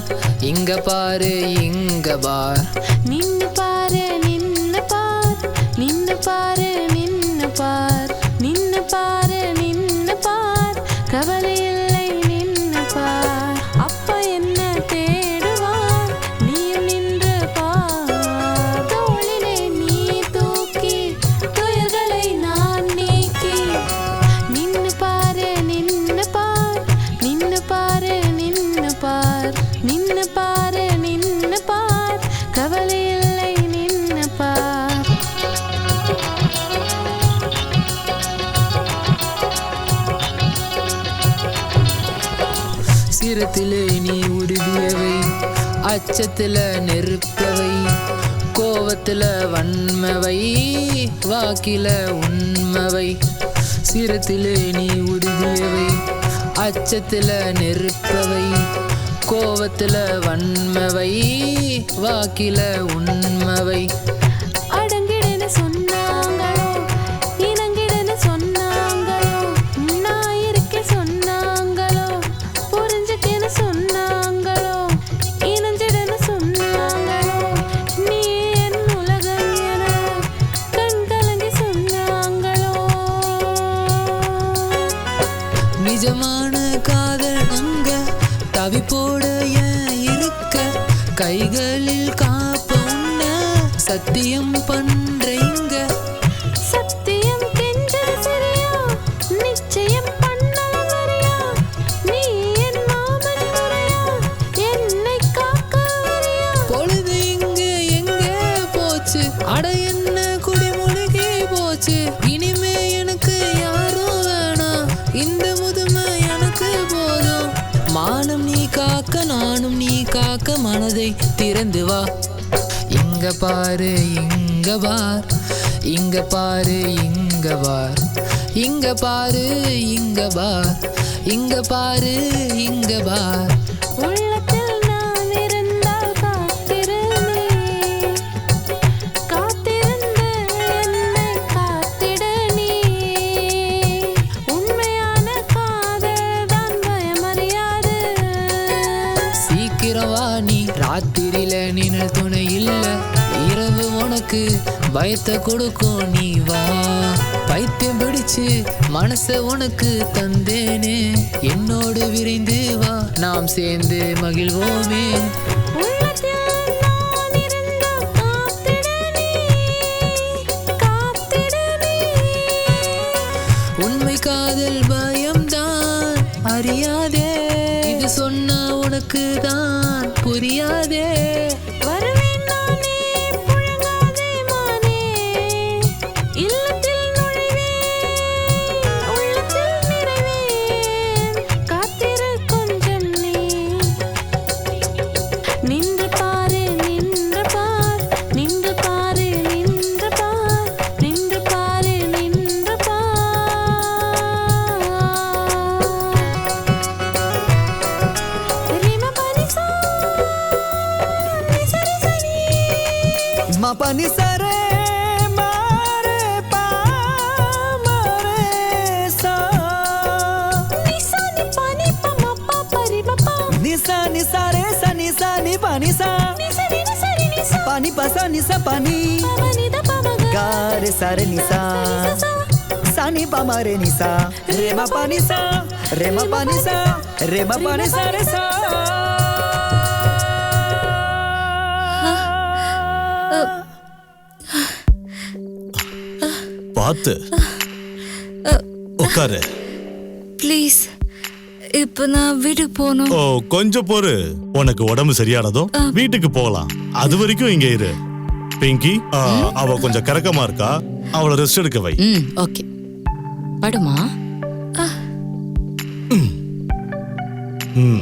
இங்க பாரு, இங்க பார், நின்னு பாரு, நின்னு பார், நின்னு பாரு, நின்னு பார், நின்னு பாரு, நின்னு பார், கவலை இல்லை, நின்னு பார், அப்பா என்ன தேடுவார், நீயும் நின்று பார், தோளிலே நீ தூக்கி துயர்களை நான் நீக்கி, நின்னு பாரு, நின்னு பார், நின்னு பாரு, சிரத்திலே நீ உறுதியவை, அச்சத்துல நெருப்பவை, கோவத்துல வன்மவை, வாக்கில உண்மவை. சிரத்திலே நீ உறுதியவை, அச்சத்துல நெருப்பவை, கோவத்துல வன்மவை, வாக்கில உண்மவை. அடங்கிடன்னு சொன்னாங்களோ, இணங்கிடன்னு சொன்னாங்களோ, நான் இருக்க சொன்னாங்களோ, புரிஞ்சுக்கன்னு சொன்னாங்களோ, இணைஞ்சிடன்னு சொன்னாங்களோ, நீ என் உலகம் என கண் கலங்கி சொன்னாங்களோ. நிஜமான காதல் அங்க தவிப்போட ஏன் இருக்க, கைகளில் காப்பு உன்ன சத்தியம் பண்றீங்க. சத்தியம் கெஞ்சது சரியா, நிச்சயம் பண்ணது சரியா, நீ என் மாமன் முறையா, என்னை காக்க வரியா. பொழுது இங்க எங்க போச்சு, அட என்ன குடிமுழுகி போச்சு. இனிமே எனக்கு யாரும் வேணாம், இந்த முதுமை எனக்கு போதும். மானம் நீ காக்க நானும் நீ காக்க, மனதை திறந்து வா. இங்க பாரு இங்க பார், இங்க பாரு இங்க பார், இங்க பாரு இங்க பார், இங்க பாரு இங்க பார். உள்ளத்தில் நான் இருந்தால் காத்திரு நீ, காத்திருந்து என்னை காத்திடு நீ. உண்மையான காதல் தான் பயமறியாது. சீக்கிரம் வா நீ, ராத்திரியில நிழல் துணை இல்ல, இரவு உனக்கு பயத்தை கொடுக்கும் நீ வா. பைத்தியம் பிடிச்சு மனச உனக்கு தந்தேனே, என்னோடு விரைந்து வா, நாம் சேர்ந்து மகிழ்வோமே. உள்ளத்தில் நான் இருந்தால் காத்திடு நீ, காத்திடு நீ. உண்மை காதல் பயம்தான் அறியாதே, இது சொன்னா உனக்கு தான் புரியாதே. வருவேன் நானே, புழங்காதே மானே, இல்லத்தில் நுழைவேன், உள்ளத்தில் நிறைவேன், காத்திரு கொஞ்சம் நீ. நின்று பாரு நின்று பார், நின்று பாரு நின்று பார், நின்று பாரு நின்று பார். ரிம பனிசா நிசரி சனி, மபனி சரே மாரே பா மாரே சா, நிசா நி பனி ப ம ப ப ரி ம ப, நிசா நிசா ரே சா நிசா நி பா நிசா, நிசரி நிசரி நிசா, பானி பா சா நிசா பானி, ப ம நி த ப ம க, கா ரே சா ரே நிசா, சா நி பா மா ரே நிசா, ரே மா பா நிசா, ரே மா பா நிசா, ரே மா பா நிசா ரே சா. பார்த்து உட்காரு. ப்ளீஸ், இப்போ நான் வீட்டுக்கு போகணும். ஓ கொஞ்சம் பொறு, உனக்கு உடம்பு சரியானதும் வீட்டுக்கு போகலாம். அது வரைக்கும் இங்க இரு. பிங்கி, அவ கொஞ்சம் கரக்கமா இருக்கா, அவளை ரெஸ்ட் எடுக்க வை. ஓகே, படுமா. ம்.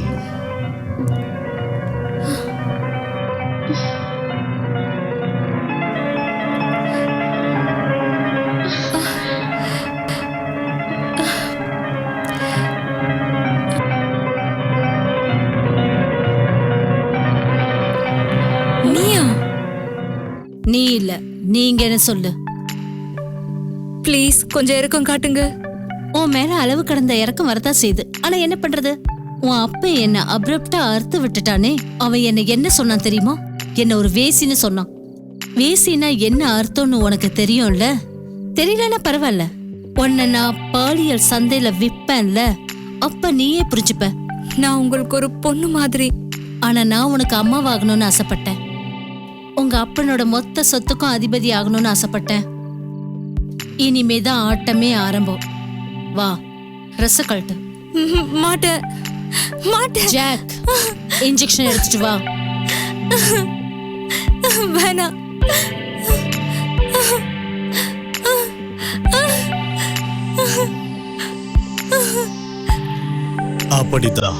நீயா? நீ இல்ல, நீங்க என்ன சொல்லு. ப்ளீஸ் கொஞ்சம் இறக்கம் காட்டுங்க. உன் மேல அளவு கடந்த இறக்கம் வரதான் செய்யுது. ஆனா என்ன பண்றது, உன் அப்ப என்ன அப்ரப்டா அறுத்து விட்டுட்டானே. அவன் என்ன என்ன சொன்னான் தெரியுமா? என்ன ஒரு வேசின்னு சொன்னான். வேசினா என்ன அர்த்தம்னு உனக்கு தெரியும்ல? தெரியலன்னா பரவாயில்ல, உன்னை நான் பாலியல் சந்தையில விப்பேன்ல, அப்ப நீயே புரிஞ்சுப்ப. நான் உங்களுக்கு ஒரு பொண்ணு மாதிரி. ஆனா நான் உனக்கு அம்மாவாகணும்னு ஆசைப்பட்டேன். உங்க அப்பனோட மொத்த சொத்துக்கும் அதிபதி ஆகணும்னு ஆசைப்பட்டேன். இனிமேதான் ஆட்டமே ஆரம்பம். வா, ட்ரெஸ் கழட்டு. மாட்டேன் மாட்டேன். ஜாக், இன்ஜெக்ஷன் எடுத்துட்டு வா. வேணாம். அப்படிதான்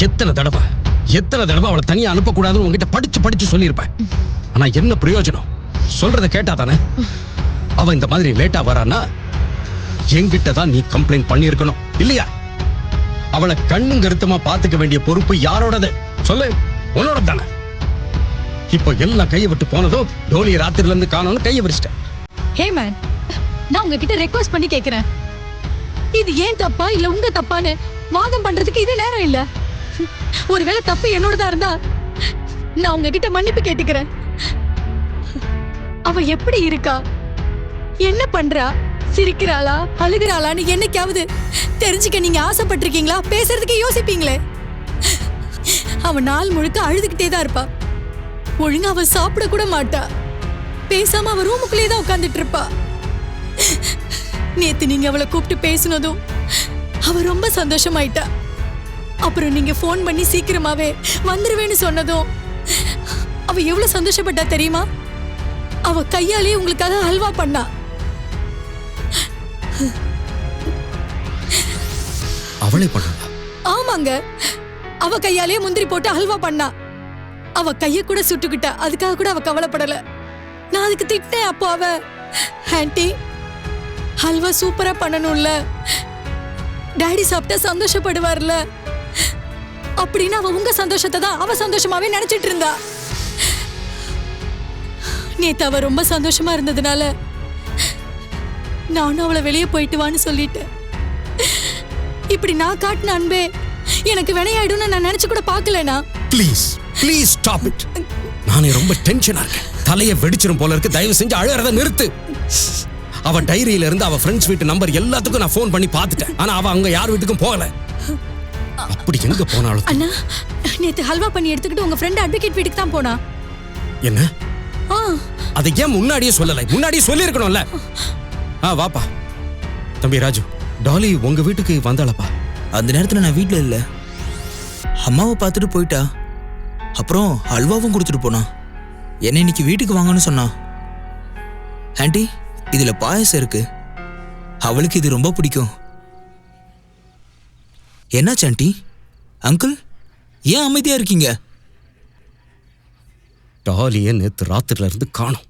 எத்தனை தடவை அவளை தனியா அனுப்பக்கூடாதுன்னு உங்ககிட்ட படிச்சு சொல்லியிருப்பேன். ஆனா என்ன பிரயோஜனம்? சொல்றதை கேட்டா தானே. அவ இந்த மாதிரி லேட்டா வரான்னா என்கிட்ட தான் நீ கம்ப்ளைண்ட் பண்ணியிருக்கணும் இல்லையா? அவளை கண்ணும் கருத்துமா பாத்துக்க வேண்டிய பொறுப்பு யாரோடது சொல்லு? உன்னோட தானே. இப்போ எல்லாம் கையை விட்டு போனதும் டோலியை ராத்திரில இருந்து காணோன்னு கையை விரிச்சிட்டேன். ஹே மேன், நான் உங்ககிட்ட ரெக்வஸ்ட் பண்ணி கேக்குறேன், இது ஏன் தப்பா இல்ல உங்க தப்பான்னு வாதம் பண்றதுக்கு இது நேரம் இல்ல. ஒருவேளை தப்பு என்னோடதா இருந்தா நான் உங்ககிட்ட மன்னிப்பு கேட்டுக்கிறேன். அவ எப்படி இருக்கா, என்ன பண்றா, சிரிக்கிறாளா அழுகிறாளான்னு என்னைக்காவது தெரிஞ்சுக்க நீங்க ஆசைப்பட்டிருக்கீங்களா? பேசுறதுக்கு யோசிப்பீங்களே. அவ நாள் முழுக்க அழுதுகிட்டே தான் இருப்பா. ஒழுங்கா அவ சாப்பிட கூட மாட்டா. பேசாம அவ ரூமுக்குள்ளே தான் உட்கார்ந்துட்டு இருப்பா. நேத்து நீங்க அவளை கூப்பிட்டு பேசினதும் அவ ரொம்ப சந்தோஷமாயிட்டா. அப்புறம் நீங்க போன் பண்ணி சீக்கிரமாவே வந்துருவேன்னு சொன்னதும் அவ எவ்வளவு சந்தோஷப்பட்டா தெரியுமா? அவ கையாலேயே உங்களுக்காக ஹல்வா பண்ணா. அவளே பண்ணா? ஆமாங்க, அவ கையாலேயே முந்திரி போட்டு ஹல்வா பண்ணா. அவ கைய கூட சுட்டுக்கிட்டா. அதுக்காக கூட அவ கவலைப்படல. நான் அதுக்கு திட்டேன். அப்போ அவ, ஆன்ட்டி ஹல்வா சூப்பரா பண்ணணும்ல, டாடி சாப்பிட்டா சந்தோஷப்படுவார்ல அப்படின்னு அவ உங்க சந்தோஷத்தை தான் அவ சந்தோஷமாவே நினைச்சிட்டு இருந்தா. நேத்து அவ ரொம்ப சந்தோஷமா இருந்ததுனால நானும் அவளை வெளியே போயிட்டு வான்னு சொல்லிட்டேன். இப்படி நான் காட்டின அன்பே எனக்கு வினையாயிடும்னு நான் நினைச்சு கூட பாக்கலனா. Please stop it. நானே ரொம்ப டென்ஷனா இருக்கேன். தலையை வெடிச்சிரும் போல இருக்கு. தயவு செஞ்சு அழறத நிறுத்து. அவ டைரியில இருந்து அவ ஃப்ரெண்ட்ஸ் வீட்டு நம்பர் எல்லாத்துக்கும் நான் ஃபோன் பண்ணி பார்த்துட்டேன். ஆனா அவ அங்க யார் வீட்டுக்கும் போகல. அப்படி எங்க போனாலும் அண்ணா, நேத்து ஹல்வா பண்ணி எடுத்துக்கிட்டு உங்க ஃப்ரெண்ட் அட்வொகேட் வீட்டுக்கு தான் போனா. என்ன? அதை ஏன் முன்னாடியே சொல்லலை? முன்னாடியே சொல்லியிருக்கணும்ல. வாப்பா. தம்பி ராஜு, டாலி உங்க வீட்டுக்கு வந்தாளப்பா? அந்த நேரத்துல நான் வீட்டுல இல்ல. அம்மாவை பார்த்துட்டு போயிட்டா. அப்புறம் அல்வாவும் கொடுத்துட்டு போனா. என்ன இன்னைக்கு வீட்டுக்கு வாங்கன்னு சொன்னா. ஆண்டி, இதுல பாயசம் இருக்கு, அவளுக்கு இது ரொம்ப பிடிக்கும். என்னாச்சு ஆண்டி? அங்கிள் ஏன் அமைதியா இருக்கீங்க? டாலியை நேத்து ராத்திரில இருந்து காணோம்.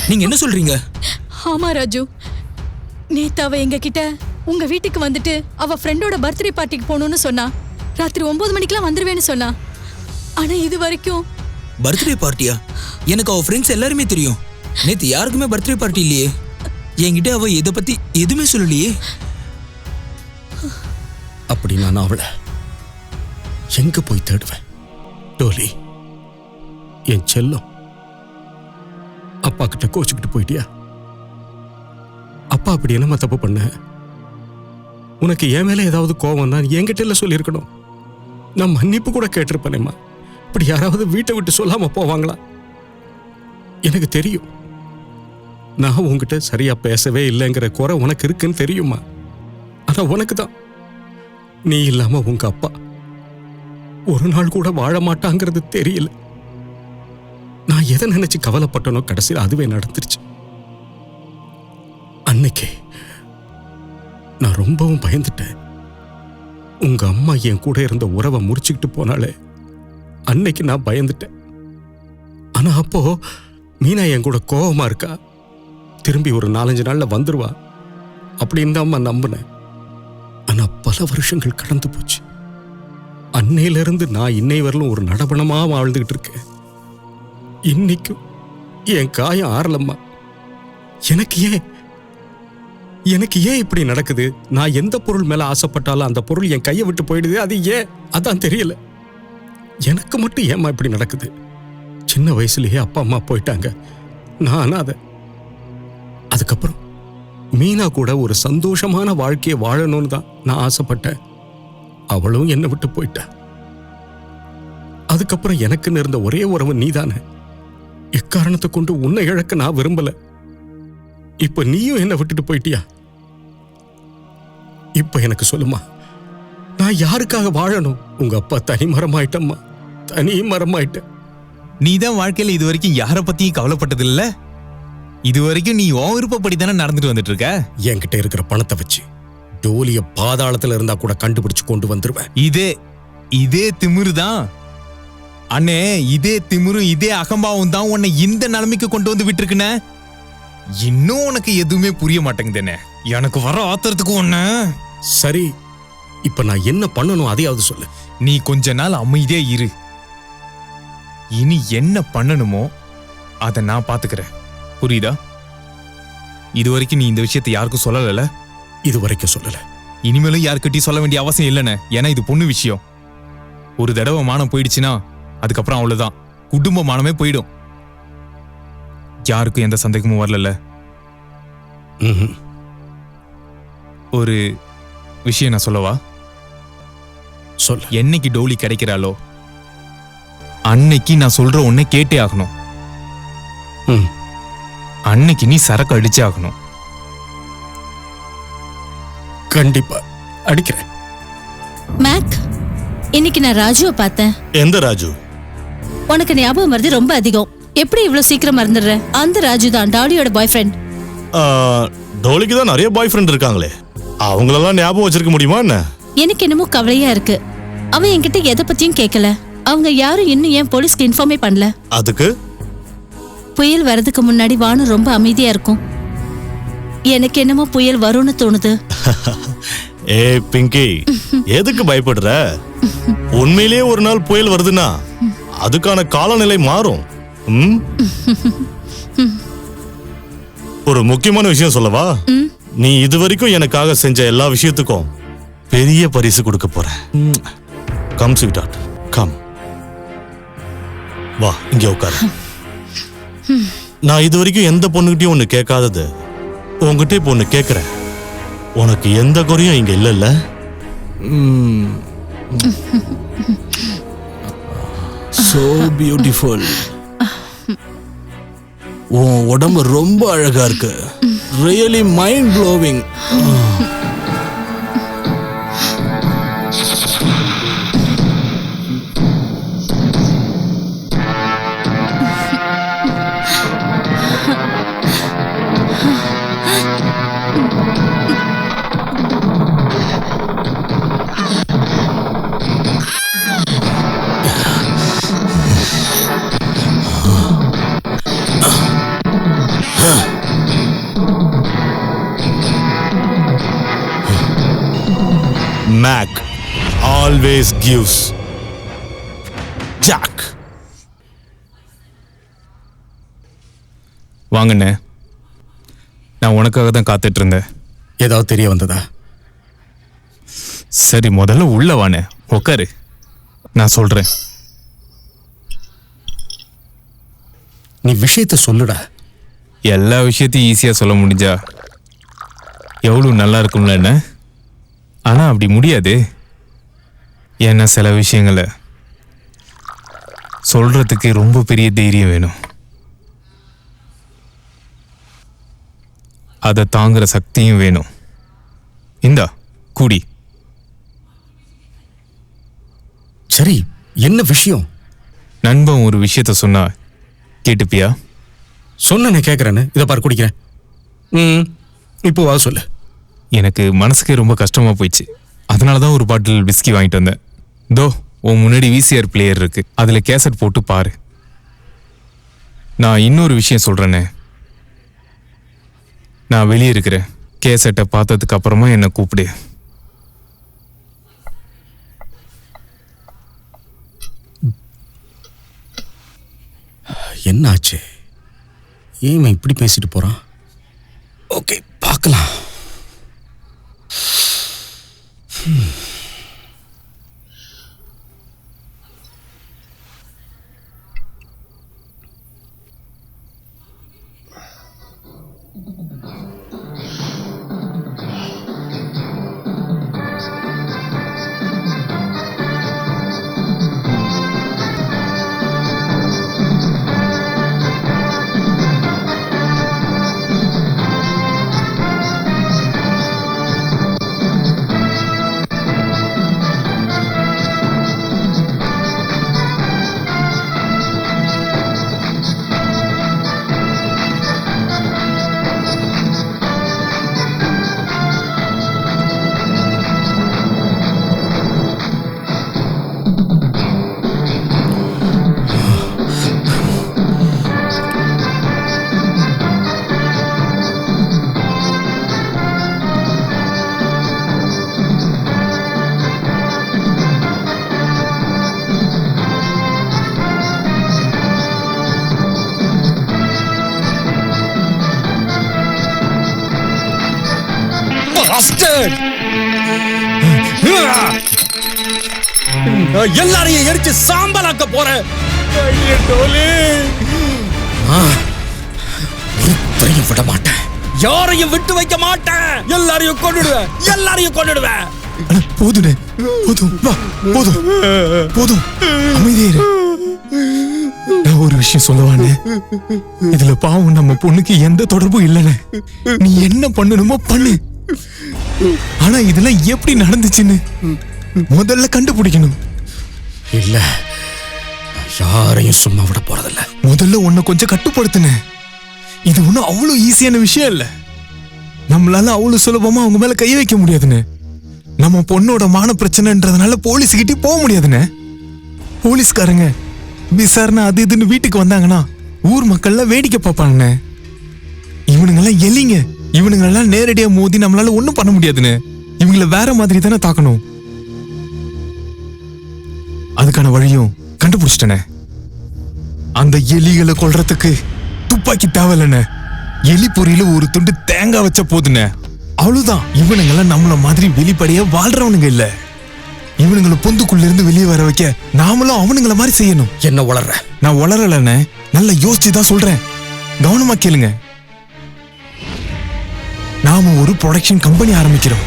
நீங்க என்ன சொல்றீங்க? ஆமா ராஜு, நேத்து அவ எங்க கிட்ட உங்க வீட்டுக்கு வந்துட்டு அவ ஃப்ரெண்டோட பர்த்டே பார்ட்டிக்கு போகணும்னு சொன்னா. ராத்திரி 9 மணிக்கெல்லாம் வந்துருவேன்னு சொன்னா. ஆனா இது வரைக்கும். பர்த்டே பார்ட்டியா? எனக்கு அவ ஃப்ரெண்ட்ஸ் எல்லாருமே தெரியும். நேத்து யாருக்குமே பர்த்டே பார்ட்டி இல்லையே. என்கிட்ட அவ இதை பத்தி எதுவுமே சொல்லலையே. அப்படி நான் அவளை எங்க போய் தேடுவேன்? டோலி, என் செல்லம், அப்பா கிட்ட கோச்சுக்கிட்டு போயிட்டியா? அப்பா அப்படி என்னமா தப்பு பண்ண? உனக்கு என் மேல ஏதாவது கோவம் தான் என்கிட்ட இல்ல சொல்லியிருக்கணும். நான் மன்னிப்பு கூட கேட்டிருப்பேனேம்மா. இப்படி யாராவது வீட்டை விட்டு சொல்லாம போவாங்களா? எனக்கு தெரியும், நான் உங்ககிட்ட சரியா பேசவே இல்லைங்கிற குறை உனக்கு இருக்குன்னு தெரியுமா? ஆனா உனக்கு தான் நீ இல்லாம உங்க அப்பா ஒரு நாள் கூட வாழ மாட்டாங்கிறது தெரியல. நான் எதை நினைச்சு கவலைப்பட்டனோ கடைசியில் அதுவே நடந்துருச்சு. அன்னைக்கு நான் ரொம்பவும் பயந்துட்டேன். உங்க அம்மா என் கூட இருந்த உறவை முறிச்சுக்கிட்டு போனாலே அன்னைக்கு நான் பயந்துட்டேன். ஆனா அப்போ மீனா என் கூட கோவமா இருக்கா, திரும்பி ஒரு 4-5 நாள்ல வந்துருவா அப்படின்னு தான் அம்மா நம்பினேன். ஆனா பல வருஷங்கள் கடந்து போச்சு. அன்னையில இருந்து நான் இன்னை வரலும் ஒரு நடபணமா வாழ்ந்துகிட்டு இருக்கேன். இன்னைக்கும் என் காயம் ஆறலம்மா. எனக்கு ஏன் இப்படி நடக்குது? நான் எந்த பொருள் மேல ஆசைப்பட்டாலும் அந்த பொருள் என் கையை விட்டு போயிடுது. அது ஏன்? அதான் தெரியல. எனக்கு மட்டும் ஏமா இப்படி நடக்குது? சின்ன வயசுலயே அப்பா அம்மா போயிட்டாங்க, நான் அனாதை. அதுக்கப்புறம் மீனா கூட ஒரு சந்தோஷமான வாழ்க்கையை வாழணும்னு தான் நான் ஆசைப்பட்டேன். அவளும் என்னை விட்டு போயிட்டா. அதுக்கப்புறம் எனக்குன்னு இருந்த ஒரே உறவு நீதானே. எக்காரணத்தை கொண்டு உன்னை இழக்க நான் விரும்பல. இப்ப நீயும் என்ன விட்டுட்டு போயிட்டியா? இப்ப எனக்கு சொல்லுமா, நான் யாருக்காக வாழணும்? உங்க அப்பா தனி மரமாயிட்டம்மா, தனி மரமாயிட்ட. நீதான் வாழ்க்கையில இது வரைக்கும் யார பத்தியும் கவலைப்பட்டது இல்ல. இது வரைக்கும் நீ உன் விருப்பப்படி தானே நடந்துட்டு வந்துட்டு இருக்க. என்கிட்ட இருக்கிற பணத்தை வச்சு டோலிய பாதாளத்துல இருந்தா கூட கண்டுபிடிச்சு கொண்டு வந்துருவேன். இதே திமிரு தான் அண்ணே, இதே திமிரு இதே அகம்பாவம் தான் உன்னை இந்த நிலைமைக்கு கொண்டு வந்து விட்டுருக்குண்ணே. இன்னும் உனக்கு எதுவுமே புரிய மாட்டேங்குதுண்ணே. எனக்கு வர ஆத்திரத்துக்கு ஒண்ணு. சரி, இப்ப நான் என்ன பண்ணணும் அதையாவது சொல்லு. நீ கொஞ்ச நாள் அமைதியா இரு. இனி என்ன பண்ணணுமோ அதை நான் பாத்துக்கிறேன். புரியுதா? இது வரைக்கும் நீ இந்த விஷயத்தை யாருக்கும் சொல்லல. இது வரைக்கும் சொல்லல. இனிமேலும் யாருக்கிட்டையும் சொல்ல வேண்டிய அவசியம் இல்லைண்ணே. ஏன்னா இது பொண்ணு விஷயம். ஒரு தடவை மானம் போயிடுச்சுன்னா அதுக்கப்புறம் அவ்வளவுதான், குடும்ப மானமே போயிடும். யாருக்கும் எந்த சந்தேகமும் வரல. ஒரு விஷயம் நான் சொல்லவா? சொல்ல. என்னைக்கு டோலி கிடைக்கிறாளோ அன்னைக்கு நான் சொல்ற ஒன்னை கேட்டே ஆகணும். அன்னைக்கு நீ சரக்கு அடிச்சே ஆகணும். கண்டிப்பா அடிக்கிறேன். மேக், இன்னைக்கு நான் ராஜுவை பார்த்தேன். எந்த ராஜு? உனக்கு ஞாபகம் மறதி ரொம்ப அதிகம். எப்படி இவ்வளவு சீக்கிரம் மறந்துடுற? அந்த ராஜு தான், டாலியோட பாய் ஃப்ரெண்ட். டோலிக்கு தான் நிறைய பாய் ஃப்ரெண்ட் இருக்காங்களே, அவங்களெல்லாம் ஞாபகம் வச்சிருக்க முடியுமா என்ன? எனக்கு என்னமோ கவலையா இருக்கு. அவன் என்கிட்ட எதை பத்தியும் கேட்கல. அவங்க யாரும் இன்னும் ஏன் போலீஸ்க்கு இன்ஃபார்மே பண்ணல. அதுக்கு புயல் வரதுக்கு முன்னாடி வானம் ரொம்ப அமைதியா இருக்கும். எனக்கு என்னமோ புயல் வரும்னு தோணுது. ஏ பிங்கி, எதுக்கு பயப்படுற? உண்மையிலேயே ஒரு நாள் புயல் வருதுன்னா அதுக்கான காலநிலை மாறும். ஒரு முக்கியமான விஷயம் சொல்லவா? நீ இதுவரைக்கும் எனக்காக செஞ்ச எல்லா விஷயத்துக்கும் பெரிய பரிசு கொடுக்க போறேன். Come sweetheart, come. வா, இங்க உட்காரு. நான் இதுவரைக்கும் எந்த பொண்ணுகிட்டயும் ஒண்ணு கேட்காதது உங்ககிட்ட இப்போ ஒண்ணு கேட்கிறேன். உனக்கு எந்த குறையும் இங்க இல்லைல்ல? So beautiful. உன் உடம்பு ரொம்ப அழகா இருக்கு. Really mind blowing. Mac always gives. Jack. வாங்கண்ணே, நான் உனக்காக தான் காத்துட்டு இருந்தேன். ஏதாவது தெரிய வந்ததா? சரி, முதல்ல உள்ள வானே, உட்காரு, நான் சொல்றேன். நீ விஷயத்த சொல்லுடா. எல்லா விஷயத்தையும் ஈஸியா சொல்ல முடிஞ்சா எவ்வளவு நல்லா இருக்கும்ல என்ன? ஆனா அப்படி முடியாது. ஏன்னா சில விஷயங்களை சொல்றதுக்கு ரொம்ப பெரிய தைரியம் வேணும். அதை தாங்குற சக்தியும் வேணும். இந்தா கூடி. சரி, என்ன விஷயம்? நண்பன் ஒரு விஷயத்த சொன்னா கேட்டுப்பியா? சொன்ன கேட்கறேன்னு. இதை பாரு, குடிக்கிறேன். இப்போ வா சொல்லு. எனக்கு மனசுக்கே ரொம்ப கஷ்டமா போயிடுச்சு. அதனால தான் ஒரு பாட்டில் விஸ்கி வாங்கிட்டு வந்தேன். தோ உன் முன்னாடி VCR பிளேயர் இருக்கு, அதுல கேசட் போட்டு பாரு. நான் இன்னொரு விஷயம் சொல்றேனே, நான் வெளியே இருக்கிறேன். கேசட்டை பார்த்ததுக்கு அப்புறமா என்னை கூப்பிடு. என்னாச்சு? ஏன் இப்படி பேசிட்டு போறான்? ஓகே, பார்க்கலாம். bastard! எல்லாரையும் எரிச்சு சாம்பலாக்க போறேன். ஒருத்தரையும் விட மாட்டேன், யாரையும் விட்டு வைக்க மாட்டேன். எல்லாரையும் கொன்னுடுவேன். போதும் போதும் போதும், அமைதியே இரு. நான் ஒரு விஷயம் சொல்லவானே, இதுல பாவம் நம்ம பொண்ணுக்கு எந்த தொடர்பும் இல்லைன்னு. நீ என்ன பண்ணணுமோ பண்ணு, ஆனா இதெல்லாம் எப்படி நடந்துச்சுன்னு முதல்ல கண்டுபிடிக்கணும். இல்ல, யாரையும் சும்மா விட போறதில்ல. முதல்ல உன்னை கொஞ்சம் கட்டுப்படுத்துன. இது ஒன்றும் அவ்வளோ ஈஸியான விஷயம் இல்ல. நம்மளால அவ்வளவு சுலபமா அவங்க மேல கை வைக்க முடியாதுன்னு. நம்ம பொண்ணோட மான பிரச்சனைன்றதுனால போலீஸ்கிட்டே போக முடியாதுன்னு. போலீஸ்காரங்க விசாரணை அது இதுன்னு வீட்டுக்கு வந்தாங்கன்னா ஊர் மக்கள்லாம் வேடிக்கை பார்ப்பாங்கண்ணே. இவனுங்கெல்லாம் எலிங்க. இவனுங்களெல்லாம் நேரடியா மோதி நம்மளால ஒன்றும் பண்ண முடியாதுன்னு. இவங்கள வேற மாதிரி தானே தாக்கணும். அதுக்கான வழியும் கண்டுபிடிச்சிட்டனே. அந்த எலிகளை கொல்றதுக்கு துப்பாக்கி தேவையில்லைண்ணே. எலி பொறியில ஒரு துண்டு தேங்காய் வச்ச போதுண்ணே, அவ்வளவுதான். இவனுங்கெல்லாம் நம்மள மாதிரி வெளிப்படையா வாழ்றவனுங்க இல்ல. இவனுங்களை பொந்துக்குள்ள இருந்து வெளியே வர வைக்க நாமளும் அவனுங்கள மாதிரி செய்யணும். என்ன வளர்ற? நான் வளரலண்ணே, நல்லா யோசிச்சுதான் சொல்றேன். கவனமா கேளுங்க. நாம ஒரு ப்ரொடக்ஷன் கம்பெனி ஆரம்பிக்கிறோம்.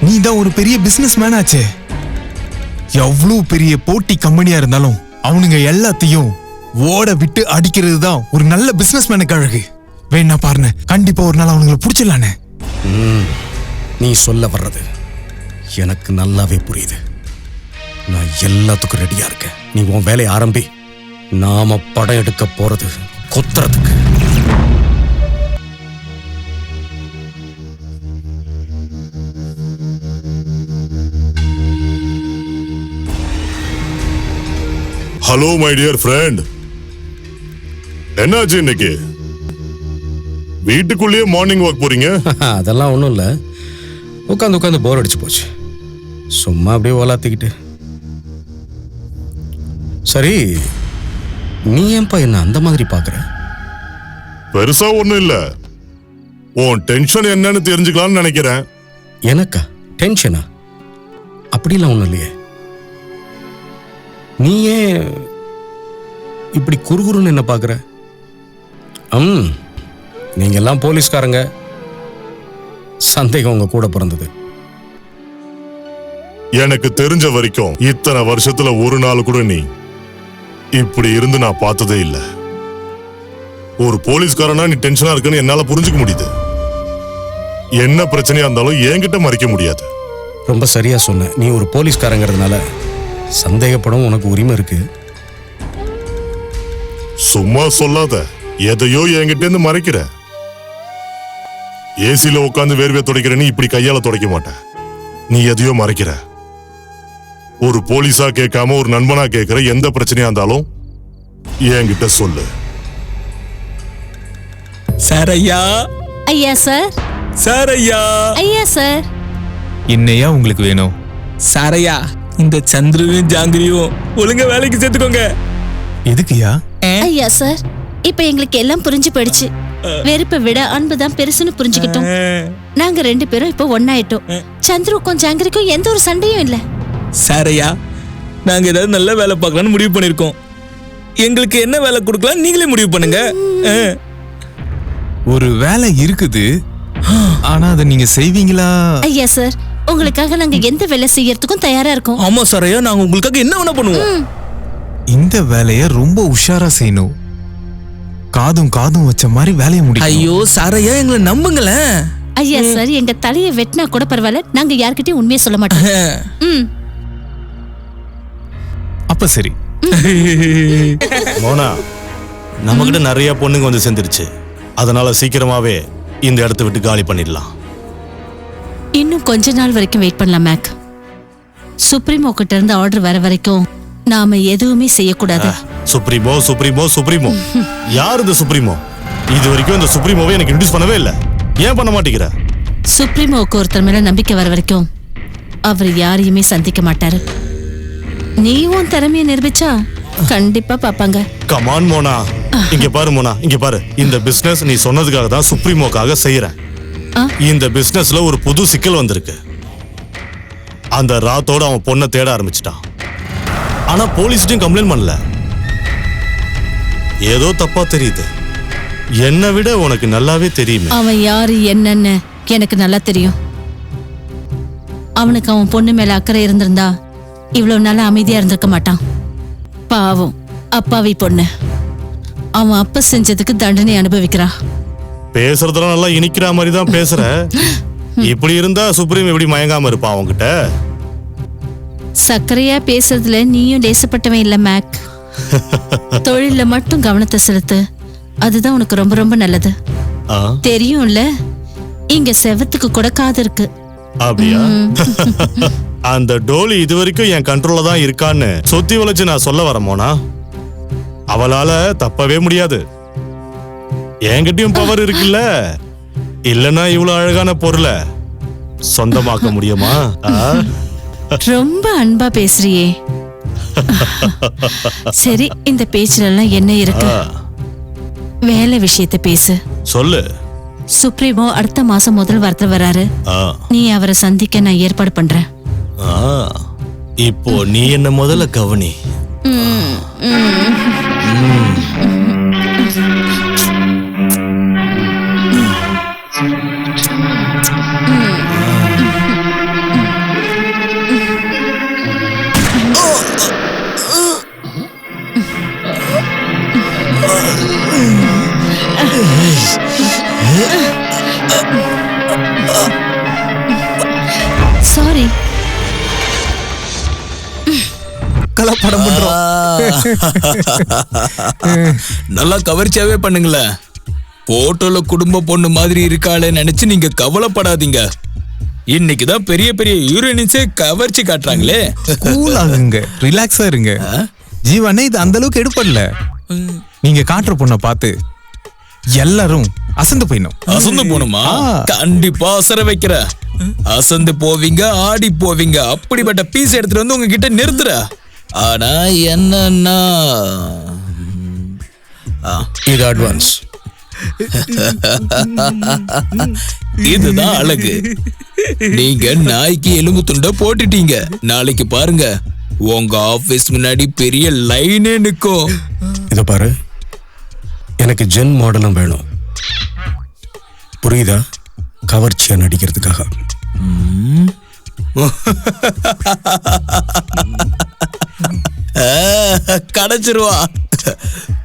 நீ தான் ஒரு பெரிய பிசினஸ் மேன் ஆச்சே. எவ்வளவு பெரிய போட்டி கம்பெனியா இருந்தாலும் அவனுங்க எல்லாத்தையும் ஓட விட்டு அடிக்கிறது தான் ஒரு நல்ல பிசினஸ் மேனுக்கு அழகு. வேணா பாருங்க, கண்டிப்பா ஒரு நாள் அவனுங்களை பிடிச்சிடலானே. நீ சொல்ல வர்றது எனக்கு நல்லாவே புரியுது. நான் எல்லாத்துக்கும் ரெடியா இருக்கேன். நீ உன் வேலையை ஆரம்பி. நாம படம் எடுக்க போறது கொத்துறதுக்கு. ஹலோ மை டியர் ஃப்ரெண்ட், என்னாச்சு இன்னைக்கு? வீட்டுக்குள்ளேயே மார்னிங் வாக் போறீங்க? அதெல்லாம் ஒன்றும் இல்லை, உட்காந்து போர் அடிச்சு போச்சு. சும்மா அப்படியே ஓலாத்திக்கிட்டு. சரி, நீ ஏன்பா என்ன அந்த மாதிரி பார்க்குற? பெருசா ஒன்றும் இல்லை, உன் டென்ஷன் என்னன்னு தெரிஞ்சுக்கலாம்னு நினைக்கிறேன். எனக்கா டென்ஷனா? அப்படிலாம் ஒன்றும் இல்லையே. நீ ஏன் இப்படி குறுகுறுன்னு என்ன பார்க்குற? நீங்கெல்லாம் போலீஸ்காரங்க, சந்தேகம் உங்க கூட பிறந்தது. எனக்கு தெரிஞ்ச வரைக்கும் இத்தனை வருஷத்துல ஒரு நாள் கூட நீ இப்படி இருந்து நான் பார்த்ததே இல்லை. ஒரு போலீஸ்காரனா நீ டென்ஷனா இருக்குன்னு என்னால புரிஞ்சுக்க முடியுது. என்ன பிரச்சனையா இருந்தாலும் என்கிட்ட மறைக்க முடியாது. ரொம்ப சரியா சொன்ன. நீ ஒரு போலீஸ்காரங்கிறதுனால சந்தேகப்படும் உனக்கு உரிமை இருக்கு. சும்மா சொல்லாத, எதையோ என்கிட்ட இருந்து மறைக்கிற. ஏசில உட்காந்து வேர்வை துடைக்கிற நீ இப்படி கையால துடைக்க மாட்ட. நீ எதையோ மறைக்கிற. ஒரு போலீஸா கேட்காம ஒரு நண்பனா கேட்கிற எந்த பிரச்சனையா இருந்தாலும் என்கிட்ட சொல்லு. சார் ஐயா. ஐயா சார். சார் ஐயா. ஐயா சார். என்னையா உங்களுக்கு வேணும்? சார் ஐயா, இந்த சந்திரவையும் ஜாங்கிரியும் ஒழுங்கா வேலைக்கு சேர்த்துக்கோங்க. எதுக்குயா? ஐயா சார், இப்ப எங்களுக்கு எல்லாம் புரிஞ்சு போயிடுச்சு. வெறுப்பை விட அன்புதான் பெருசுன்னு புரிஞ்சுக்கிட்டோம். நாங்க 2 பேரும் இப்போ ஒன்னாயிட்டோம். சந்திரவுக்கும் ஜாங்கிரிக்கும் எந்த ஒரு சண்டையும் இல்ல. சார் ஐயா, நாங்க ஏதாவது நல்ல வேலை பார்க்கலாம்னு முடிவு பண்ணிருக்கோம். எங்களுக்கு என்ன வேலை கொடுக்கலாம் நீங்களே முடிவு பண்ணுங்க. ஒரு வேலை இருக்குது, ஆனா அதை நீங்க செய்வீங்களா? ஐயா சார், உங்களுக்காக நாங்க எந்த வேலை செய்யறதுக்கும் தயாரா இருக்கோம். ஆமா சார் ஐயா, நாங்க உங்களுக்காக என்ன வேணா பண்ணுவோம். இந்த வேலைய ரொம்ப உஷாரா செய்யணும். காதும் வச்ச மாதிரி வேலையை முடியும். ஐயோ சார் ஐயா, எங்களை நம்புங்களேன். ஐயா சார், எங்க தலையை வெட்டினா கூட பரவாயில்ல, நாங்க யார்கிட்டயும் உண்மையை சொல்ல மாட்டோம். அப்ப சரி. மோனா, நம்மகிட்ட நிறைய பொண்ணுங்க வந்து சேர்ந்துருச்சு. அதனால சீக்கிரமாவே இந்த இடத்தை விட்டு காலி பண்ணிடலாம். இன்னும் கொஞ்ச நாள் வரைக்கும் வெயிட் பண்ணலாம் மேக். சுப்ரீமோ கிட்ட இருந்து ஆர்டர் வர வரைக்கும் நாம எதுவுமே செய்யக்கூடாது. சுப்ரீமோ யார் இந்த சுப்ரீமோ? இது வரைக்கும் இந்த சுப்ரீமோவை எனக்கு இன்ட்ரோடியூஸ் பண்ணவே இல்லை. ஏன் பண்ண மாட்டேங்கிற? சுப்ரீமோவுக்கு ஒருத்தர் மேல நம்பிக்கை வர வரைக்கும் அவர் யாரையுமே சந்திக்க மாட்டாரு. நீ உன் திறமையை நிரூபிச்சா கண்டிப்பா பாப்பாங்க. கமான் மோனா, இங்க பாரு மோனா, இங்க பாரு. இந்த பிசினஸ் நீ சொன்னதுக்காக தான் சுப்ரீமோக்காக செய்யறேன். இந்த பிசினஸ்ல ஒரு புது சிக்கல் வந்திருக்கு. அந்த ராத்தோட அவன் பொண்ணை தேட ஆரம்பிச்சிட்டான். ஆனா போலீஸ்டையும் கம்ப்ளைண்ட் பண்ணல. ஏதோ தப்பா தெரியுது. என்னை விட உனக்கு நல்லாவே தெரியுமே. அவன் யாரு என்னன்னு எனக்கு நல்லா தெரியும். அவனுக்கு அவன் பொண்ணு மேல அக்கறை இருந்திருந்தா இவ்வளவு நாளா அமைதியா இருந்திருக்க மாட்டான். பாவம் அப்பாவி பொண்ணு. அவன் அப்ப செஞ்சதுக்கு தண்டனை அனுபவிக்கிறா. பேசுறதெல்லாம் நல்லா இனிக்கிற மாதிரி தான் பேசுற. இப்படி இருந்தா சுப்ரீம் எப்படி மயங்காம இருப்பான் அவன்கிட்ட? சக்கரையா பேசுறதுல நீயும் லேசப்பட்டவன் இல்ல மேக். தொழில மட்டும் கவனத்தை செலுத்து. அதுதான் உனக்கு ரொம்ப ரொம்ப நல்லது. தெரியும்ல, இங்க செவத்துக்கு கூட காது இருக்கு. அப்படியா? அந்த டோலி இது வரைக்கும் என் கண்ட்ரோல்ல தான் இருக்கான்னு சொத்தி வளைச்சு நான் சொல்ல வரமோனா? அவளால தப்பவே முடியாது. என்கிட்டயும் பவர் இருக்குல்ல. இல்லனா இவ்வளவு அழகான பொருளை சொந்தமாக்க முடியுமா? ரொம்ப அன்பா பேசுறியே. சரி, இந்த பேச்சுல எல்லாம் என்ன இருக்கு? வேலை விஷயத்தை பேசு. சொல்லு. சுப்ரீமோ அடுத்த மாசம் முதல் வாரத்துல வராரு. நீ அவரை சந்திக்க நான் ஏற்பாடு பண்றேன். இப்போ நீ என்ன முதல்ல கவனி. சாரி. கலப்படம் பண்றோம். நல்லா கவர்ச்சியாவே பண்ணுங்களேன். போட்டோல குடும்ப பொண்ணு மாதிரி இருக்காளே நினைச்சு நீங்க கவலைப்படாதீங்க. இன்னைக்குதான் பெரிய பெரிய ஹீரோயின்ஸே கவர்ச்சி காட்டுறாங்களே. கூல் ஆகுங்க, ரிலாக்ஸா இருங்க. ஜீவனே இது அந்த அளவுக்கு எடுப்படல. நீங்க காட்டுற பொண்ணை பார்த்து எல்லாரும் அசந்து போயிடும். அசந்து போணுமா? கண்டிப்பா அசர வைக்கிற. அசந்து போவீங்க, ஆடி போவீங்க. அப்படிப்பட்ட பீஸ் எடுத்துட்டு வந்து உங்ககிட்ட நிறுத்துற. ஆனா என்னன்னா இது அட்வான்ஸ். இதுதான் அழகு. நீங்க நாய்க்கு எலும்பு துண்டை போட்டுட்டீங்க. நாளைக்கு பாருங்க உங்க ஆபீஸ் முன்னாடி பெரிய லைனே நிக்கும். இத பாரு, எனக்கு ஜென் மாடலும் வேணும். புரியுதா? கவர்ச்சியா நடிக்கிறதுக்காக. கிடைச்சிருவா.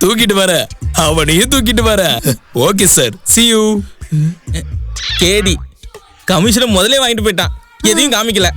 தூக்கிட்டு வர, அவனையும் தூக்கிட்டு வர. Okay sir, see you. கேடி கமிஷனை முதல்ல வாங்கிட்டு போயிட்டான். எதையும் காமிக்கல.